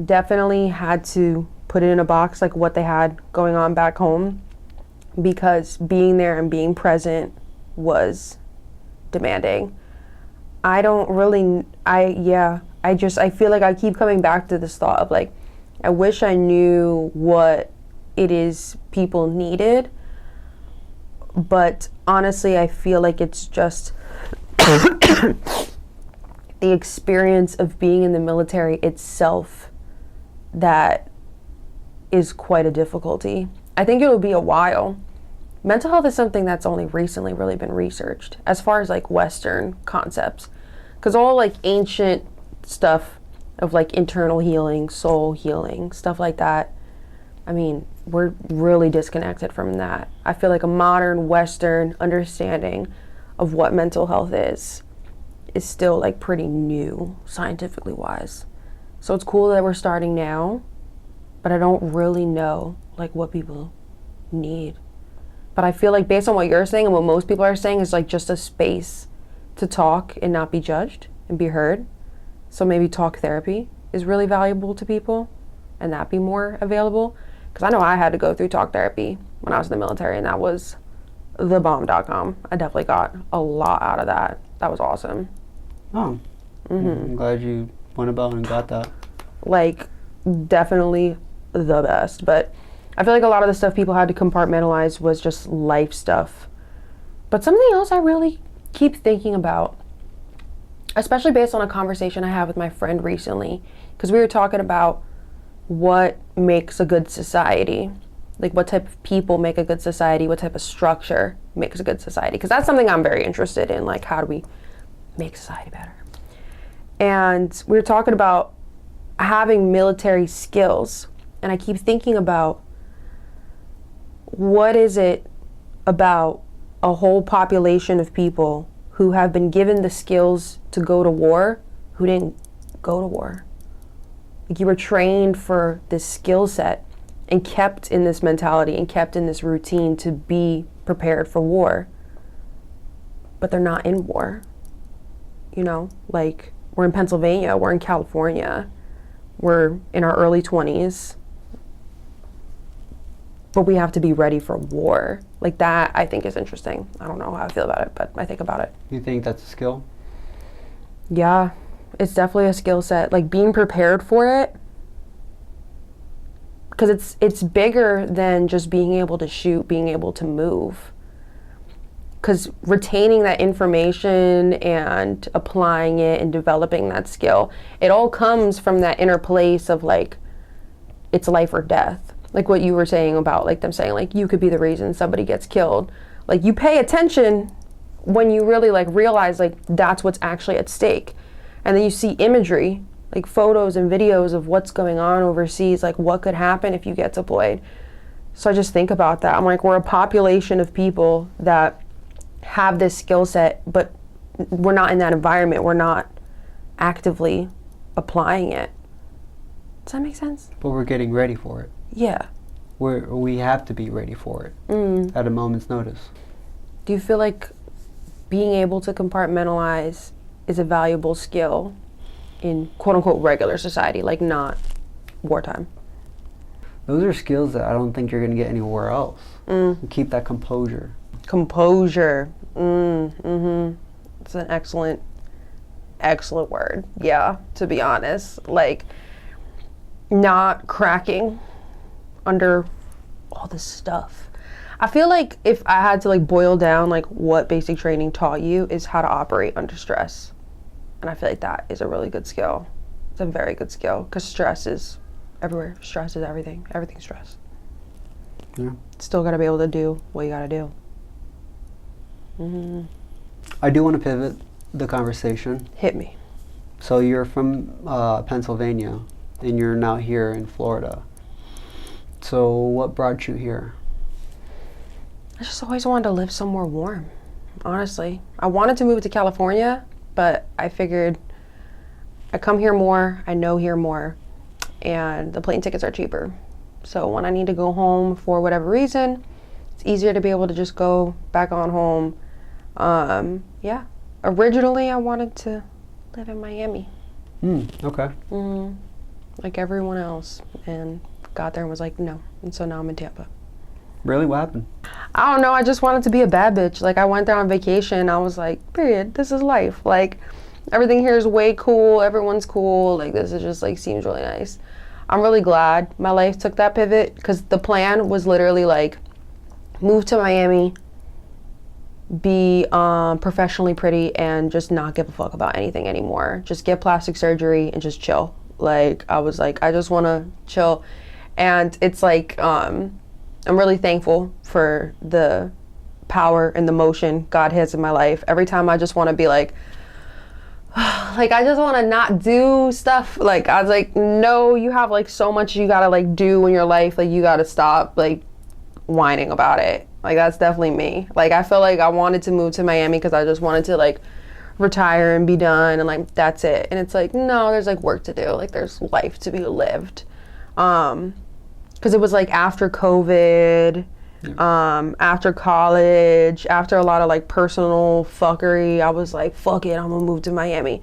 definitely had to put it in a box, like what they had going on back home, because being there and being present was demanding. I feel like I keep coming back to this thought of like, I wish I knew what it is people needed, but honestly, I feel like it's just the experience of being in the military itself that is quite a difficulty. I think it'll be a while. Mental health is something that's only recently really been researched as far as like Western concepts, because all like ancient stuff of like internal healing, soul healing, stuff like that, I mean, we're really disconnected from that. I feel like a modern Western understanding of what mental health is still like pretty new, scientifically wise. So it's cool that we're starting now, but I don't really know like what people need. But I feel like based on what you're saying and what most people are saying is like just a space to talk and not be judged and be heard. So maybe talk therapy is really valuable to people. and that be more available. Because I know I had to go through talk therapy when I was in the military, and that was thebomb.com. I definitely got a lot out of that. That was awesome. Oh, I'm glad you went about and got that. Like, definitely the best. But I feel like a lot of the stuff people had to compartmentalize was just life stuff. But something else I really keep thinking about, especially based on a conversation I had with my friend recently, because we were talking about what makes a good society, like what type of people make a good society, what type of structure makes a good society, because that's something I'm very interested in, like how do we make society better. And we were talking about having military skills, and I keep thinking about what is it about a whole population of people who have been given the skills to go to war who didn't go to war. Like, you were trained for this skill set and kept in this mentality and kept in this routine to be prepared for war, but they're not in war. You know, like, we're in Pennsylvania, we're in California, we're in our early 20s, but we have to be ready for war. Like, that I think is interesting. I don't know how I feel about it, but I think about it. You think that's a skill? Yeah, it's definitely a skill set. Like, being prepared for it, because it's bigger than just being able to shoot, being able to move. Because retaining that information and applying it and developing that skill, it all comes from that inner place of, like, it's life or death. Like what you were saying about, like, them saying, like, you could be the reason somebody gets killed. Like, you pay attention when you really, like, realize, like, that's what's actually at stake. And then you see imagery, like photos and videos of what's going on overseas, like what could happen if you get deployed. So I just think about that. I'm like, we're a population of people that have this skill set, but we're not in that environment. We're not actively applying it. Does that make sense? But we're getting ready for it. Yeah. We have to be ready for it at a moment's notice. Do you feel like being able to compartmentalize is a valuable skill in quote-unquote regular society, like not wartime? Those are skills that I don't think you're going to get anywhere else. Keep that composure. Composure. It's an excellent word. Yeah, to be honest. Like, not cracking under all this stuff. I feel like if I had to, like, boil down, like, what basic training taught you is how to operate under stress. And I feel like that is a really good skill. It's a very good skill, because stress is everywhere. Stress is everything. Everything's stress. Yeah. Still got to be able to do what you got to do. I do want to pivot the conversation. Hit me. So you're from Pennsylvania, and you're now here in Florida. So what brought you here? I just always wanted to live somewhere warm, honestly. I wanted to move to California, but I figured I come here more, I know here more, and the plane tickets are cheaper. So when I need to go home for whatever reason, it's easier to be able to just go back on home. Yeah. Originally, I wanted to live in Miami. Okay. Like everyone else, and got there and was like, no. And so now I'm in Tampa. Really? What happened? I don't know, I just wanted to be a bad bitch. Like, I went there on vacation, I was like, period, this is life. Like, everything here is way cool, everyone's cool, like, this is just, like, seems really nice. I'm really glad my life took that pivot, because the plan was literally, like, move to Miami, be professionally pretty, and just not give a fuck about anything anymore. Just get plastic surgery and just chill. Like, I was like, I just want to chill. And it's like, I'm really thankful for the power and the motion God has in my life. Every time I just want to be like I just want to not do stuff. Like, I was like, no, you have, like, so much you got to, like, do in your life. Like, you got to stop, like, whining about it. Like, that's definitely me. Like, I feel like I wanted to move to Miami because I just wanted to, like, retire and be done, and, like, that's it. And it's like, no, there's, like, work to do. Like, there's life to be lived. Because it was, like, after COVID, after college, after a lot of, like, personal fuckery, I was like, fuck it, I'm gonna move to Miami.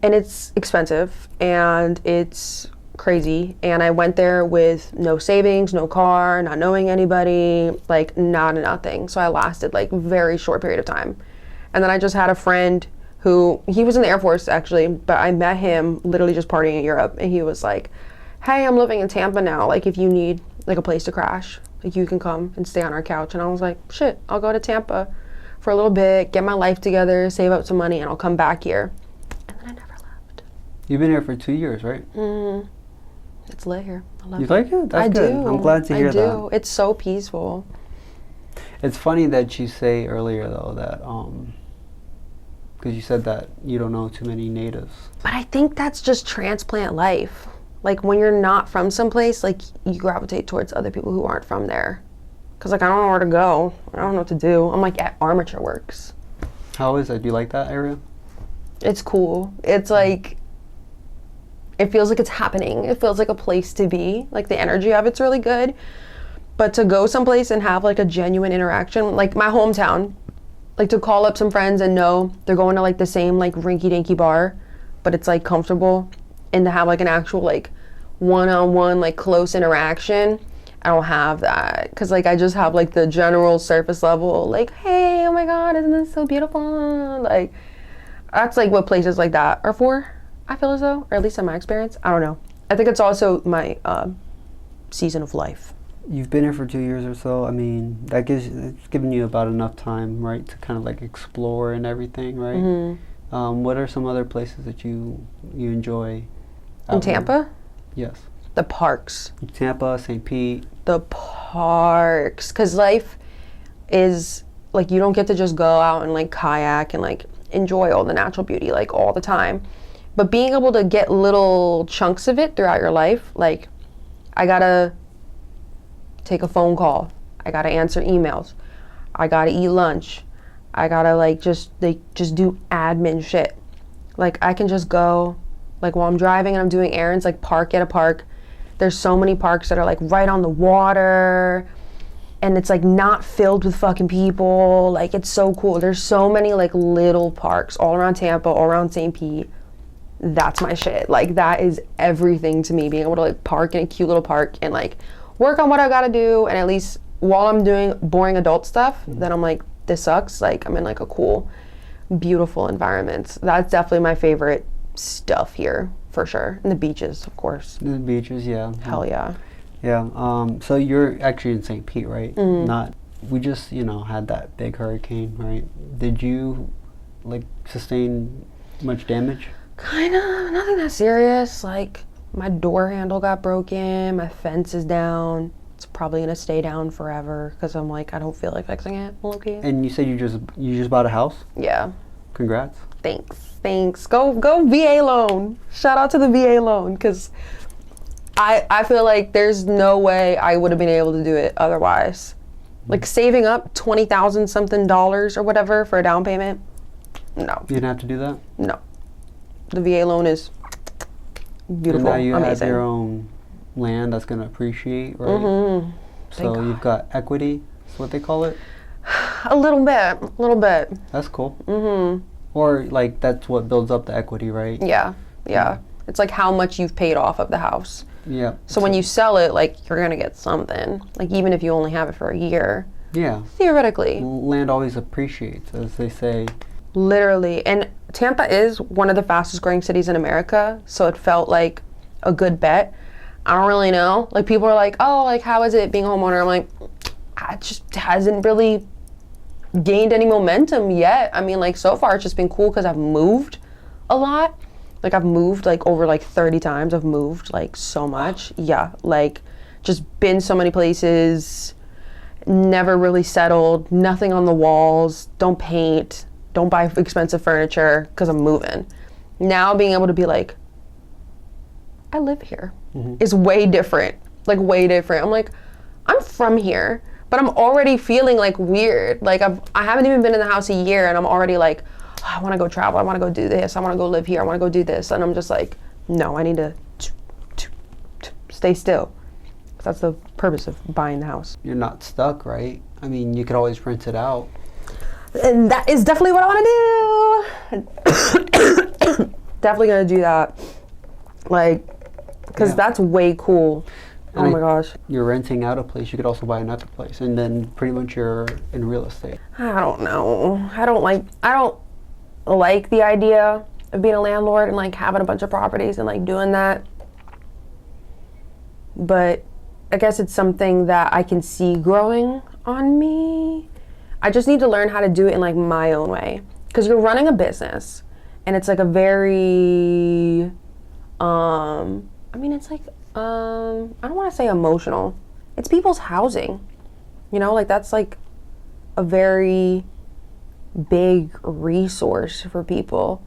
And it's expensive, and it's crazy. And I went there with no savings, no car, not knowing anybody, like nothing. So I lasted like a very short period of time. And then I just had a friend who, he was in the Air Force actually, but I met him literally just partying in Europe. And he was like, hey, I'm living in Tampa now. Like if you need like a place to crash, like you can come and stay on our couch. And I was like, shit, I'll go to Tampa for a little bit, get my life together, save up some money, and I'll come back here. And then I never left. You've been here for 2 years, right? Mm-hmm. It's lit here. I love it. You like it? That's I good. do. I'm glad to hear that. I do. It's so peaceful. It's funny that you say earlier, though, that, because you said that you don't know too many natives. But I think that's just transplant life. Like when you're not from someplace, like you gravitate towards other people who aren't from there. Cause like I don't know where to go. I don't know what to do. I'm like at Armature Works. How is it? Do you like that area? It's cool. It's like, it feels like it's happening. It feels like a place to be. Like the energy of it's really good. But to go someplace and have like a genuine interaction, like my hometown, like to call up some friends and know they're going to like the same like rinky-dinky bar, but it's like comfortable, and to have like an actual like one-on-one like close interaction, I don't have that. Because like I just have like the general surface level, like, hey, oh my God, isn't this so beautiful? Like that's like what places like that are for, I feel as though, or at least in my experience. I don't know. I think it's also my season of life. You've been here for 2 years or so. I mean, it's given you about enough time, right, to kind of like explore and everything, right? Mm-hmm. What are some other places that you enjoy? In Tampa? Yes. The parks. Tampa, St. Pete. The parks. Because life is, like, you don't get to just go out and, like, kayak and, like, enjoy all the natural beauty, like, all the time. But being able to get little chunks of it throughout your life, like, I gotta take a phone call. I gotta answer emails. I gotta eat lunch. I gotta, like, just do admin shit. Like, I can just go, like, while I'm driving and I'm doing errands, like, park at a park. There's so many parks that are, like, right on the water, and it's, like, not filled with fucking people. Like, it's so cool. There's so many, like, little parks all around Tampa, all around St. Pete. That's my shit. Like, that is everything to me, being able to, like, park in a cute little park and, like, work on what I gotta do, and at least while I'm doing boring adult stuff, then I'm like, this sucks. Like, I'm in, like, a cool, beautiful environment. That's definitely my favorite stuff here, for sure. And the beaches, of course. The beaches, yeah. Hell yeah. Yeah. So you're actually in St. Pete, right? Mm-hmm. We just, had that big hurricane, right? Did you, like, sustain much damage? Kinda. Nothing that serious. Like, my door handle got broken. My fence is down. It's probably gonna stay down forever because I'm like, I don't feel like fixing it. Okay. And you said you just bought a house? Yeah. Congrats. Thanks. Go VA loan. Shout out to the VA loan, because I feel like there's no way I would have been able to do it otherwise. Like saving up $20,000 something or whatever for a down payment. No. You didn't have to do that? No. The VA loan is beautiful. And now you amazing. have your own land that's going to appreciate, right? Mm-hmm. So you've got equity, is what they call it? A little bit. That's cool. Mm-hmm. Or like that's what builds up the equity, right? Yeah. It's like how much you've paid off of the house. Yeah. So when you sell it, like, you're gonna get something. Like, even if you only have it for a year. Yeah. Theoretically. Land always appreciates, as they say. Literally. And Tampa is one of the fastest growing cities in America, so it felt like a good bet. I don't really know. Like, people are like, oh, like, how is it being a homeowner? I'm like, it just hasn't really gained any momentum yet. I mean, like, so far it's just been cool because I've moved a lot. Like, I've moved, like, over, like, 30 times. I've moved, like, so much. Yeah, like, just been so many places, never really settled, nothing on the walls, don't paint, don't buy expensive furniture because I'm moving. Now being able to be like, I live here is way different. Like, way different. I'm like, I'm from here, but I'm already feeling, like, weird. Like, I haven't even been in the house a year, and I'm already like, I want to go travel, I want to go do this, I want to go live here, I want to go do this. And I'm just like, no, I need to stay still. That's the purpose of buying the house. You're not stuck, right? I mean, you could always rent it out. And that is definitely what I want to do. Definitely going to do that. Like, because that's way cool. And oh my gosh. You're renting out a place, you could also buy another place, and then pretty much you're in real estate. I don't know. I don't like the idea of being a landlord and like having a bunch of properties and like doing that. But I guess it's something that I can see growing on me. I just need to learn how to do it in like my own way. Because you're running a business and it's like a very, it's like, I don't want to say emotional. It's people's housing. You know, like that's like a very big resource for people.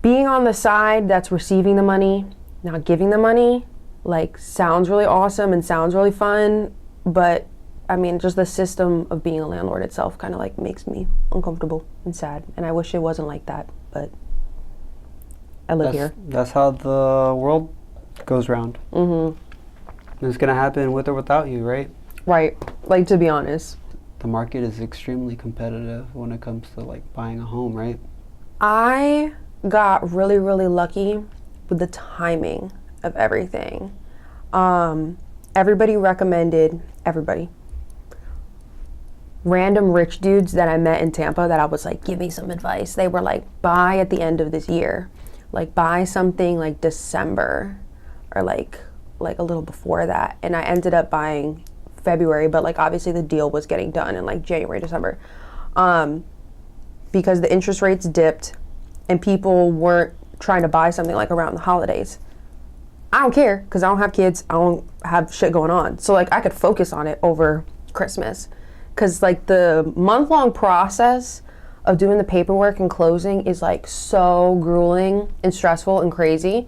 Being on the side that's receiving the money, not giving the money, like sounds really awesome and sounds really fun, but I mean, just the system of being a landlord itself kind of like makes me uncomfortable and sad, and I wish it wasn't like that, but I live here. That's how the world goes round. Mm-hmm. It's gonna happen with or without you, right? Right. Like, to be honest, the market is extremely competitive when it comes to like buying a home, right? I got really, really lucky with the timing of everything. Everybody recommended, random rich dudes that I met in Tampa that I was like, give me some advice. They were like, buy at the end of this year. Like, buy something like December or like a little before that. And I ended up buying February, but like obviously the deal was getting done in like January, December. Because the interest rates dipped and people weren't trying to buy something like around the holidays. I don't care because I don't have kids. I don't have shit going on. So like I could focus on it over Christmas. Because like the month-long process of doing the paperwork and closing is like so grueling and stressful and crazy.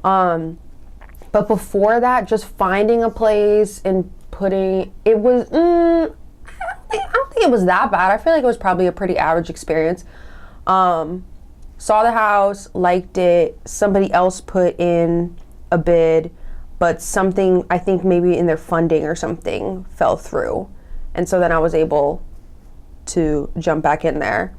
But before that, just finding a place and putting, it was, I don't think it was that bad. I feel like it was probably a pretty average experience. Saw the house, liked it. Somebody else put in a bid, but something, I think maybe in their funding or something fell through. And so then I was able to jump back in there.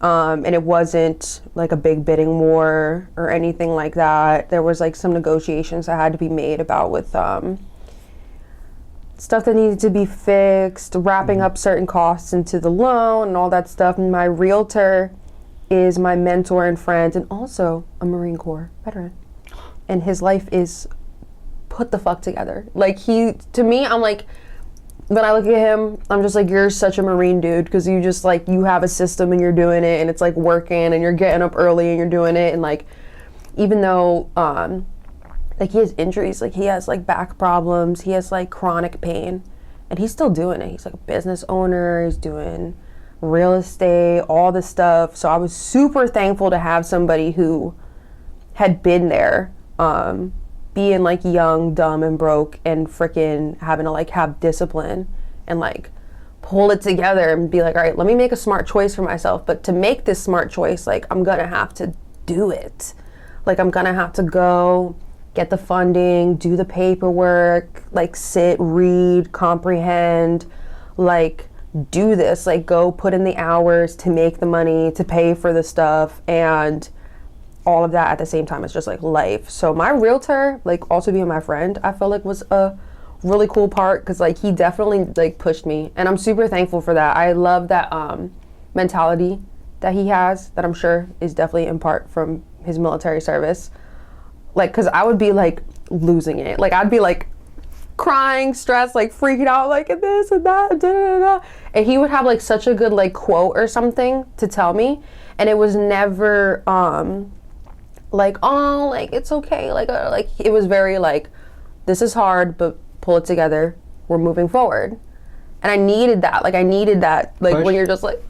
And it wasn't like a big bidding war or anything like that. There was like some negotiations that had to be made about with stuff that needed to be fixed, wrapping up certain costs into the loan and all that stuff. And my realtor is my mentor and friend and also a Marine Corps veteran. And his life is put the fuck together. Like to me, I'm like, when I look at him, I'm just like, you're such a Marine dude because you just like, you have a system and you're doing it and it's like working and you're getting up early and you're doing it. And like, even though like he has injuries, like he has like back problems, he has like chronic pain and he's still doing it. He's like a business owner, he's doing real estate, all this stuff. So I was super thankful to have somebody who had been there, being like young, dumb, and broke and freaking having to like have discipline and like pull it together and be like, all right, let me make a smart choice for myself. But to make this smart choice, like I'm gonna have to do it. Like I'm gonna have to go get the funding, do the paperwork, like sit, read, comprehend, like do this, like go put in the hours to make the money, to pay for the stuff, and all of that at the same time. It's just like life. So my realtor, like also being my friend, I feel like was a really cool part because like he definitely like pushed me and I'm super thankful for that. I love that mentality that he has that I'm sure is definitely in part from his military service. Like, because I would be like losing it. Like I'd be like crying, stressed, like freaking out, like and this and that, da, da, da. And he would have like such a good like quote or something to tell me, and it was never like, oh, like it's okay, like it was very like, this is hard, but pull it together, we're moving forward. And I needed that, like push. When you're just like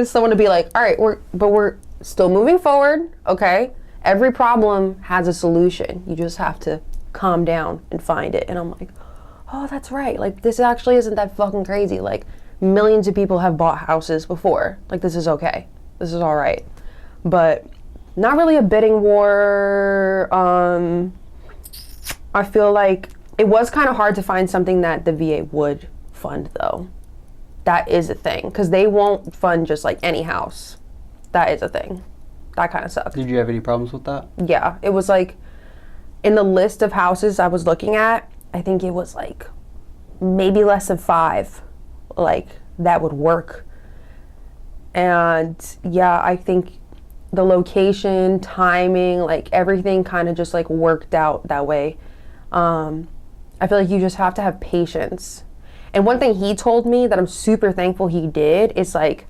someone to be like, all right, we're still moving forward, okay? Every problem has a solution. You just have to calm down and find it. And I'm like, oh, that's right. Like, this actually isn't that fucking crazy. Like, millions of people have bought houses before. Like, this is okay. This is all right. But not really a bidding war. I feel like it was kind of hard to find something that the VA would fund, though. That is a thing. Because they won't fund just, like, any house. That is a thing. That kind of sucks. Did you have any problems with that? Yeah, it was like, in the list of houses I was looking at, I think it was like maybe less than 5 like that would work. And yeah, I think the location, timing, like everything kind of just like worked out that way. I feel like you just have to have patience. And one thing he told me that I'm super thankful he did is like,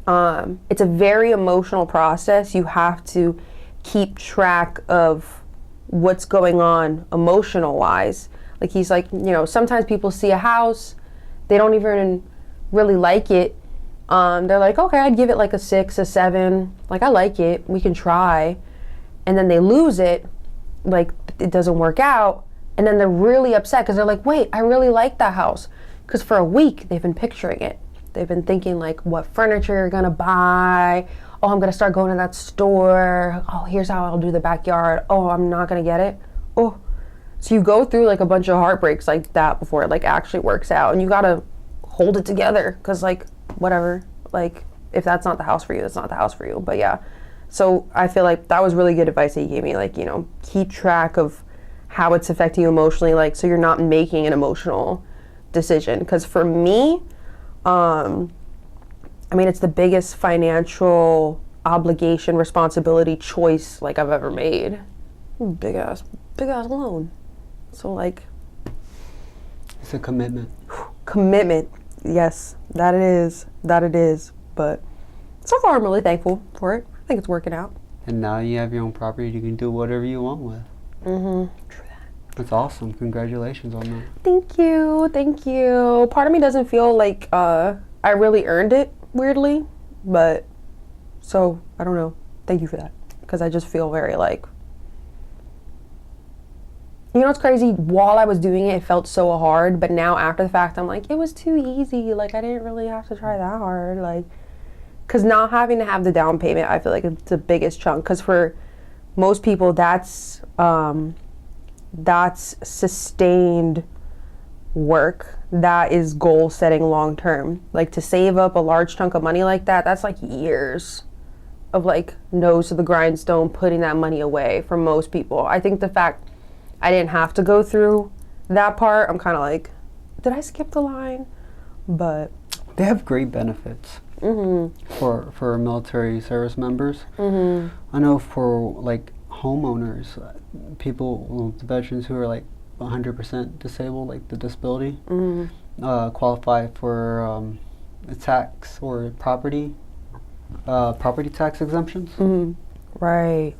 it's a very emotional process. You have to keep track of what's going on emotional wise. Like he's like, sometimes people see a house, they don't even really like it. They're like, okay, I'd give it like a 6, a 7. Like, I like it, we can try. And then they lose it, like it doesn't work out. And then they're really upset because they're like, wait, I really like that house. Because for a week, they've been picturing it. They've been thinking like what furniture you're gonna buy. Oh, I'm gonna start going to that store. Oh, here's how I'll do the backyard. Oh, I'm not gonna get it. Oh, so you go through like a bunch of heartbreaks like that before it like actually works out. And you gotta hold it together because like, whatever, like if that's not the house for you, that's not the house for you. But yeah, so I feel like that was really good advice that he gave me, like, keep track of how it's affecting you emotionally, like so you're not making an emotional decision. Because for me, it's the biggest financial obligation, responsibility, choice like I've ever made. Big ass loan. So like, it's a commitment. Commitment. Yes, that it is. But so far I'm really thankful for it. I think it's working out. And now you have your own property you can do whatever you want with. True that. That's awesome. Congratulations on that. Thank you. Part of me doesn't feel like I really earned it, weirdly. But, so, I don't know. Thank you for that. Because I just feel very like, it's crazy? While I was doing it, it felt so hard. But now after the fact, I'm like, it was too easy. Like, I didn't really have to try that hard. Like, because not having to have the down payment, I feel like it's the biggest chunk. Because for most people, that's sustained work. That is goal setting long term. Like, to save up a large chunk of money like that, that's like years of like nose to the grindstone, putting that money away for most people. I think the fact I didn't have to go through that part, I'm kind of like, did I skip the line? But they have great benefits for military service members. I know for like homeowners, people, the veterans who are like 100% disabled, like the disability, qualify for tax or property tax exemptions. Right.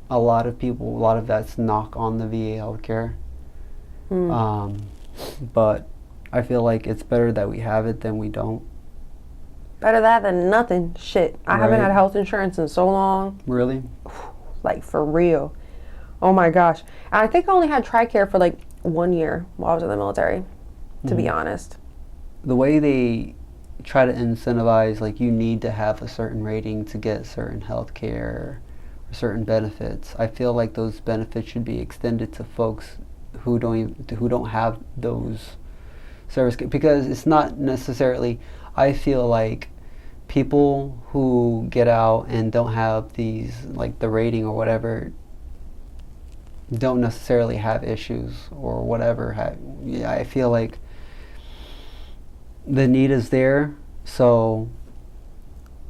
A lot of that's knock on the VA healthcare. But I feel like it's better that we have it than we don't. Better that than nothing. Shit. I haven't had health insurance in so long. Really? Like, for real. Oh my gosh. And I think I only had TRICARE for like 1 year while I was in the military, to be honest. The way they try to incentivize, like, you need to have a certain rating to get certain health care, certain benefits. I feel like those benefits should be extended to folks who don't have those service, because it's not necessarily, I feel like people who get out and don't have these, like the rating or whatever, don't necessarily have issues or whatever. I feel like the need is there, so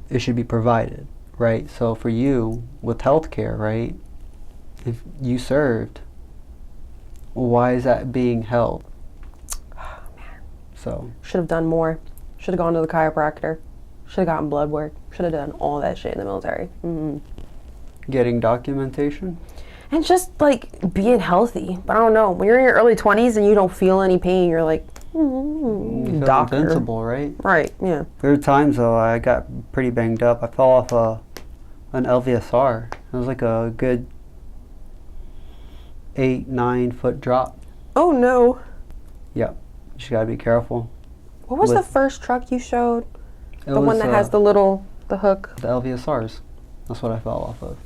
it should be provided, right? So for you with healthcare, right, if you served, why is that being held? Oh man. So should have done more. Should have gone to the chiropractor. Should have gotten blood work. Should have done all that shit in the military. Getting documentation? And just like being healthy. But I don't know. When you're in your early 20s and you don't feel any pain, you're like, you feel doctor. invincible, right? Right, yeah. There were times though I got pretty banged up. I fell off an LVSR. It was like a good 8-9 foot drop. Oh no. Yep. You just gotta be careful. What was the first truck you showed? The one that has the hook? The LVSRs. That's what I fell off of.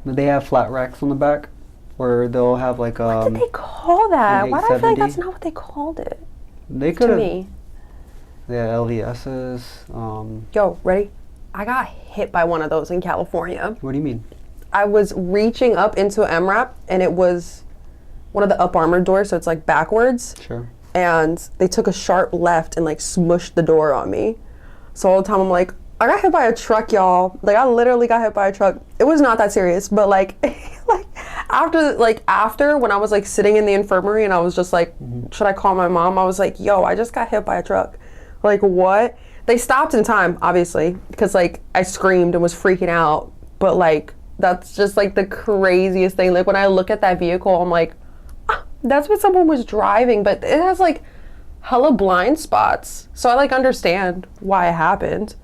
But they have flat racks on the back where they'll have like what did they call that? Why do I feel like that's not what they called it? They could have. To me. Yeah, LVSs. Yo, ready? I got hit by one of those in California. What do you mean? I was reaching up into an MRAP, and it was one of the up armored doors, so it's like backwards. Sure. And they took a sharp left and like smushed the door on me. So all the time I'm like, I got hit by a truck, y'all. Like, I literally got hit by a truck. It was not that serious, but like, after when I was like sitting in the infirmary and I was just like, should I call my mom? I was like, yo, I just got hit by a truck. Like, what? They stopped in time, obviously, because like I screamed and was freaking out. But like, that's just like the craziest thing. Like, when I look at that vehicle, I'm like, that's what someone was driving, but it has like hella blind spots. So I like understand why it happened.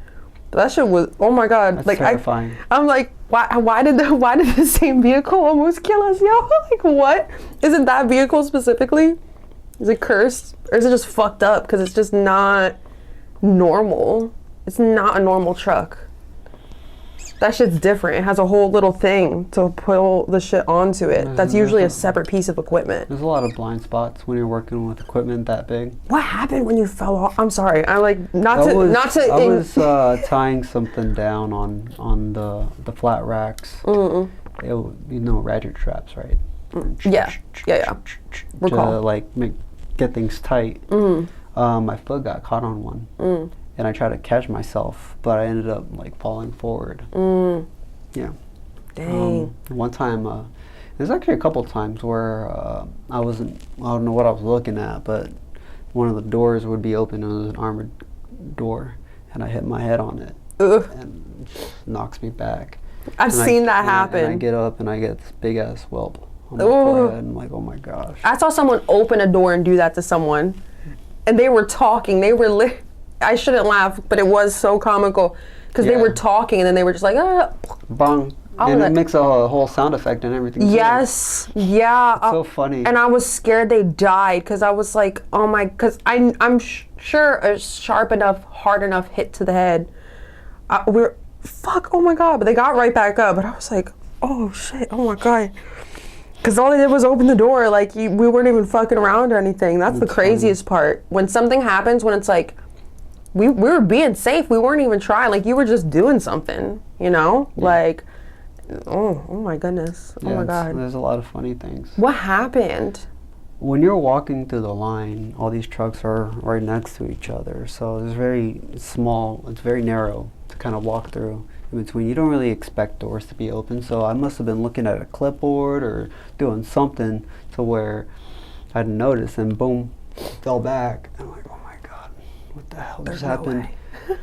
But that shit was, oh my God. That's like terrifying. I'm like, why did the same vehicle almost kill us, yo? Like, what? Isn't that vehicle specifically? Is it cursed? Or is it just fucked up? Because it's just not normal. It's not a normal truck. That shit's different. It has a whole little thing to pull the shit onto it. That's usually a separate piece of equipment. There's a lot of blind spots when you're working with equipment that big. What happened when you fell off? I'm sorry. I like I was tying something down on the flat racks. You know, ratchet traps, right? Yeah. Recall. To like get things tight. My foot got caught on one. And I tried to catch myself, but I ended up like falling forward. Yeah. Dang. One time, there's actually a couple times where I don't know what I was looking at, but one of the doors would be open and it was an armored door, and I hit my head on it. And it just knocks me back. I've seen that happen. And I get up and I get this big ass whelp on my forehead, and I'm like, oh my gosh. I saw someone open a door and do that to someone, and they were talking. They were I shouldn't laugh, but it was so comical because they were talking and then they were just like, bang. And it makes a whole sound effect and everything. Yes, yeah. It's so funny. And I was scared they died because I was like, oh my, because I'm sure a sharp enough, hard enough hit to the head. Fuck, oh my God. But they got right back up. But I was like, oh shit, oh my God. Because all they did was open the door. Like, we weren't even fucking around or anything. That's the craziest part. When something happens, when it's like, we were being safe. We weren't even trying. Like, you were just doing something, you know? Yeah. Like, oh my goodness. Oh my God. There's a lot of funny things. What happened? When you're walking through the line, all these trucks are right next to each other. So it's very small. It's very narrow to kind of walk through in between. You don't really expect doors to be open. So I must have been looking at a clipboard or doing something to where I didn't notice, and boom, fell back. I'm like, oh my God, what the hell just happened? And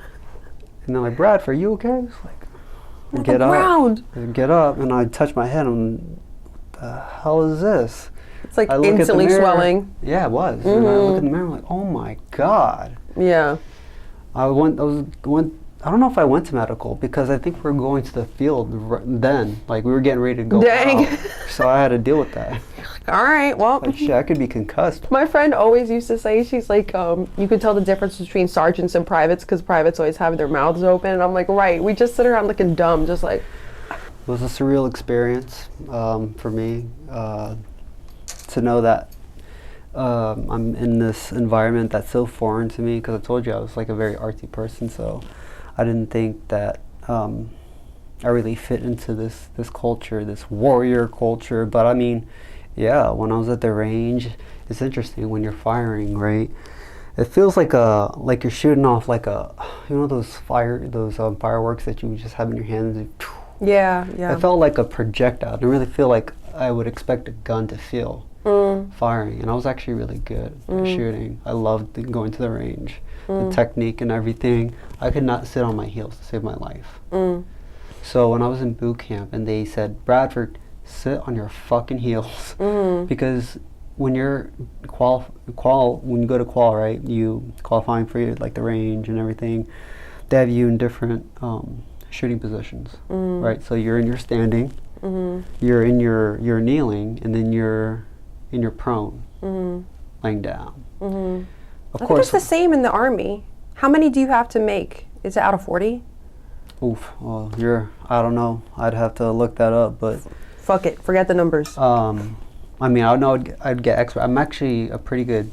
they're like, Bradford, are you okay? It's like, get up, and I touch my head, and what the hell is this? It's like instantly swelling. Yeah, it was. Mm-hmm. And I look in the mirror, I'm like, oh my God. Yeah. I don't know if I went to medical because I think we were going to the field then. Like, we were getting ready to go out. So I had to deal with that. All right, well. Like, shit, I could be concussed. My friend always used to say, she's like, you could tell the difference between sergeants and privates because privates always have their mouths open. And I'm like, right, we just sit around looking dumb, just like. It was a surreal experience for me to know that I'm in this environment that's so foreign to me, because I told you I was like a very artsy person, so I didn't think that I really fit into this culture, this warrior culture. But I mean, yeah, when I was at the range, it's interesting when you're firing, right? It feels like you're shooting off like those fireworks that you just have in your hands. Yeah. It felt like a projectile. I didn't really feel like I would expect a gun to feel firing, and I was actually really good at shooting. I loved going to the range, the technique and everything. I could not sit on my heels to save my life. So when I was in boot camp and they said, Bradford, sit on your fucking heels, because when you're when you go to qual, right, you qualifying for like the range and everything, they have you in different shooting positions, right? So you're in your standing, you're kneeling, and then you're in your prone, laying down. Of I course, think it's the same in the Army. How many do you have to make? Is it out of 40? Oof. Well, I don't know. I'd have to look that up, but. Fuck it. Forget the numbers. I mean, I know I'd get expert. I'm actually a pretty good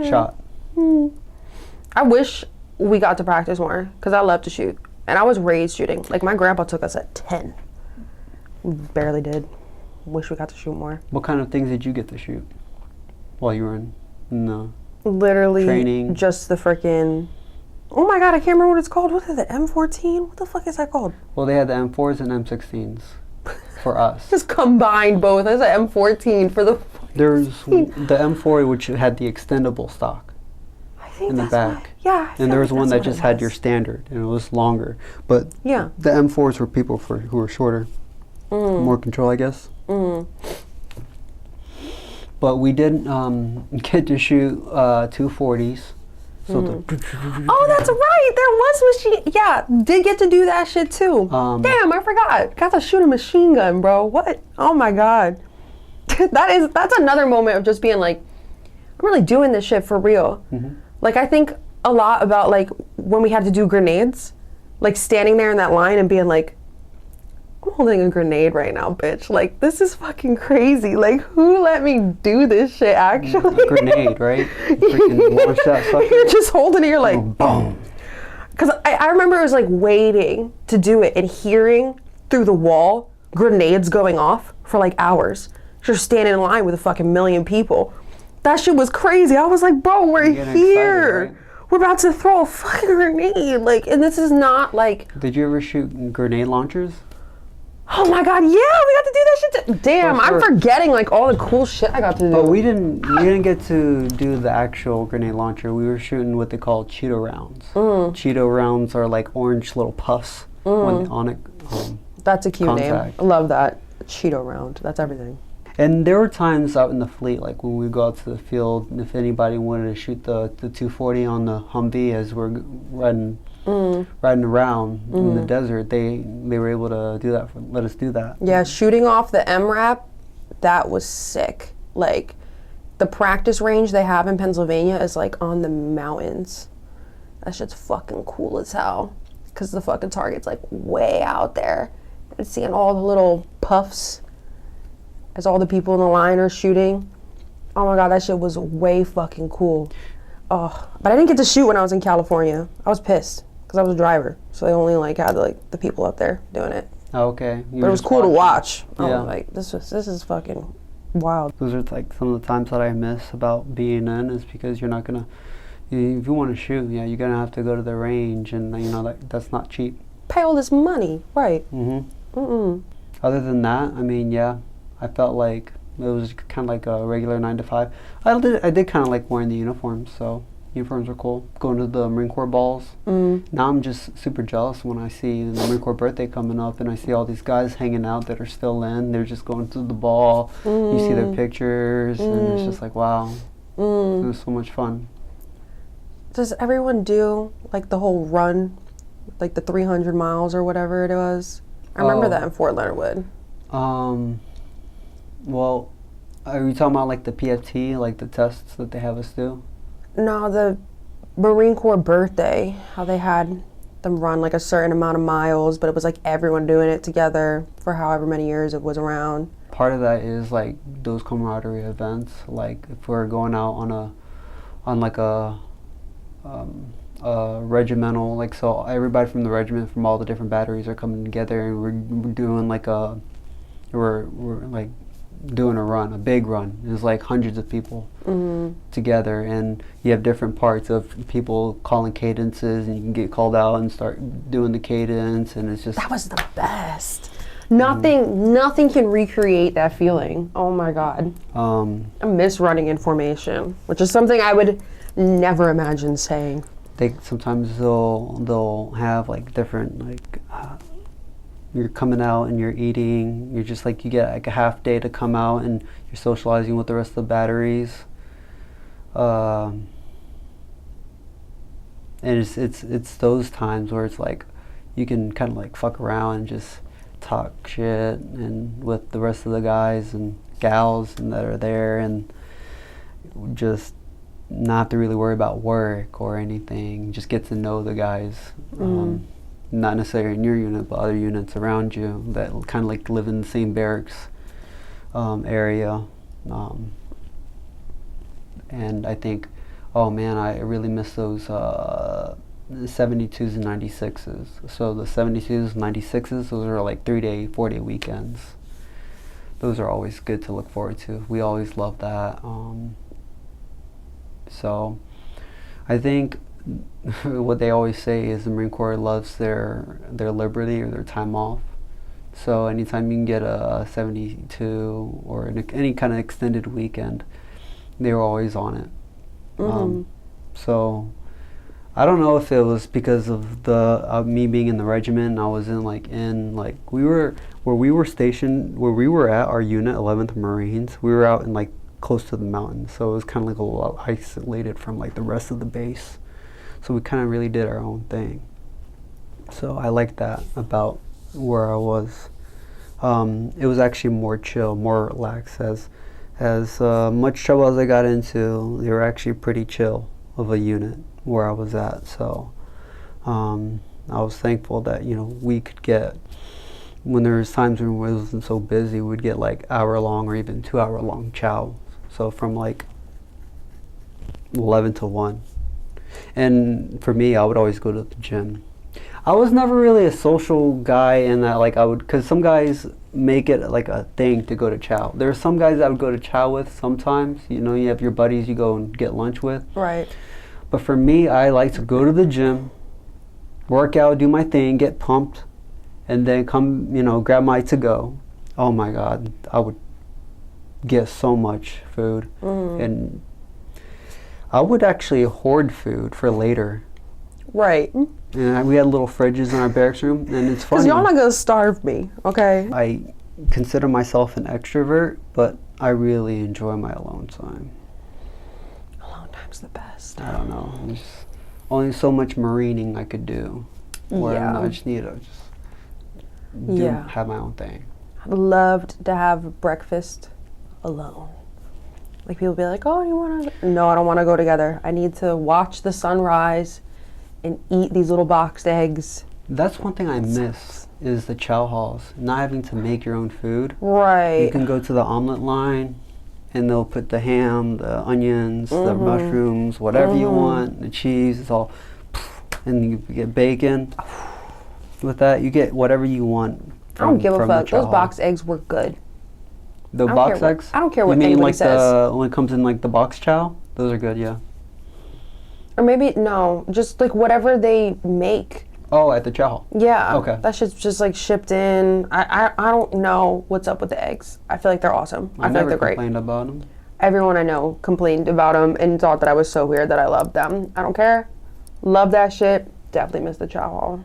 shot. I wish we got to practice more, because I love to shoot. And I was raised shooting. Like, my grandpa took us at 10. Barely did. Wish we got to shoot more. What kind of things did you get to shoot while you were in the Literally training? just the freaking... Oh my god, I can't remember what it's called. What is it, M14? What the fuck is that called? Well, they had the M4s and M16s for us. Just combined both. There's an M14 for the... There's the M4, which had the extendable stock I think in the that's back. Yeah. And there was one that just had your standard, and it was longer. But Yeah. the M4s were people who were shorter. More control, I guess. But we did get to shoot 240s. So Oh, that's right. There was machine. Yeah, did get to do that shit too. Damn, I forgot. Got to shoot a machine gun, bro. What? Oh my god. That's another moment of just being like, I'm really doing this shit for real. Like, I think a lot about like when we had to do grenades, like standing there in that line and being like, I'm holding a grenade right now, bitch. Like, this is fucking crazy. Like, who let me do this shit actually? a grenade, right? You freaking launch that sucker. You're just holding it, you're like, boom. Because I remember it was like waiting to do it and hearing through the wall grenades going off for like hours. Just standing in line with a fucking million people. That shit was crazy. I was like, bro, we're here. Excited, right? We're about to throw a fucking grenade. Like, and this is not like... Did you ever shoot grenade launchers? Oh my god, yeah, we got to do that shit too. Damn, I'm forgetting like all the cool shit I got to do. But we didn't get to do the actual grenade launcher. We were shooting what they call Cheeto rounds. Cheeto rounds are like orange little puffs on it. That's a cute name. contact. I love that. Cheeto round. That's everything. And there were times out in the fleet, like when we go out to the field, if anybody wanted to shoot the 240 on the Humvee as we're riding around in the desert, they were able to do that. Let us do that. Yeah, shooting off the MRAP, that was sick. Like, the practice range they have in Pennsylvania is like on the mountains. That shit's fucking cool as hell. Because the fucking target's like way out there. And seeing all the little puffs as all the people in the line are shooting. Oh my god, that shit was way fucking cool. Oh, but I didn't get to shoot when I was in California. I was pissed because I was a driver, so they only like had like the people up there doing it. Oh, okay. But it was cool to watch. I Yeah. was like, this is fucking wild. Those are like some of the times that I miss about being in, is because you're not gonna. If you want to shoot, yeah, you're gonna have to go to the range, and that's not cheap. Pay all this money, right? Other than that, I mean, yeah, I felt like it was kind of like a regular 9 to 5. I did kind of like wearing the uniforms, so uniforms were cool. Going to the Marine Corps balls. Now I'm just super jealous when I see the Marine Corps birthday coming up, and I see all these guys hanging out that are still in. They're just going to the ball. You see their pictures, and it's just like, wow, it was so much fun. Does everyone do like the whole run, like the 300 miles or whatever it was? I remember that in Fort Leonard Wood. Well, are you talking about like the PFT, like the tests that they have us do? No, the Marine Corps birthday, how they had them run like a certain amount of miles, but it was like everyone doing it together for however many years it was around. Part of that is like those camaraderie events. Like if we're going out on a regimental, like, so everybody from the regiment from all the different batteries are coming together, and we're doing like we're like doing a run, a big run. There's like hundreds of people together, and you have different parts of people calling cadences, and you can get called out and start doing the cadence, and it's just... That was the best. Nothing can recreate that feeling. Oh my god. I miss running in formation, which is something I would never imagine saying. Sometimes they'll have like different, like you're coming out and you're eating, you're just like, you get like a half day to come out and you're socializing with the rest of the batteries. And it's those times where it's like you can kind of like fuck around and just talk shit and with the rest of the guys and gals and that are there, and just not have to really worry about work or anything. Just get to know the guys. Not necessarily in your unit, but other units around you that kind of like live in the same barracks area. And I think, oh man, I really miss those the 72s and 96s. So the 72s, 96s, those are like 3-day, 4-day weekends. Those are always good to look forward to. We always love that. So I think what they always say is the Marine Corps loves their liberty or their time off. So anytime you can get a 72 or any kind of extended weekend, they were always on it. So I don't know if it was because of the me being in the regiment. I was we were stationed, where we were at our unit, 11th Marines. We were out in like close to the mountains, so it was kind of like a little isolated from like the rest of the base. So we kind of really did our own thing. So I liked that about where I was. It was actually more chill, more relaxed. As much trouble as I got into, they were actually pretty chill of a unit where I was at. So I was thankful that, you know, we could get, when there was times when it wasn't so busy, we'd get like hour-long or even 2-hour-long chow. So from like 11 to 1. And for me, I would always go to the gym. I was never really a social guy in that, like, because some guys make it like a thing to go to chow. There are some guys I would go to chow with sometimes. You know, you have your buddies you go and get lunch with. Right. But for me, I like to go to the gym, work out, do my thing, get pumped, and then come, you know, grab my to-go. Oh my God, I would get so much food. And I would actually hoard food for later. Right. And we had little fridges in our barracks room, and it's funny. Because y'all not gonna starve me, okay? I consider myself an extrovert, but I really enjoy my alone time. Alone time's the best. I don't know. There's only so much marining I could do. Where I just need to have my own thing. I loved to have breakfast alone. Like, people be like, oh, you wanna? No, I don't wanna go together. I need to watch the sunrise and eat these little boxed eggs. That's one thing I miss, is the chow halls. Not having to make your own food. Right. You can go to the omelet line, and they'll put the ham, the onions, the mushrooms, whatever you want, the cheese, it's all, and you get bacon. With that, you get whatever you want. I don't give a fuck. Those boxed eggs were good. The box eggs? I don't care what anybody anybody says. When it comes in like the box chow? Those are good, yeah. Or maybe, no, just like whatever they make. Oh, at the chow hall? Yeah. Okay. That shit's just like shipped in. I don't know what's up with the eggs. I feel like they're awesome. I feel like they're great. I never complained about them. Everyone I know complained about them and thought that I was so weird that I loved them. I don't care. Love that shit. Definitely miss the chow hall.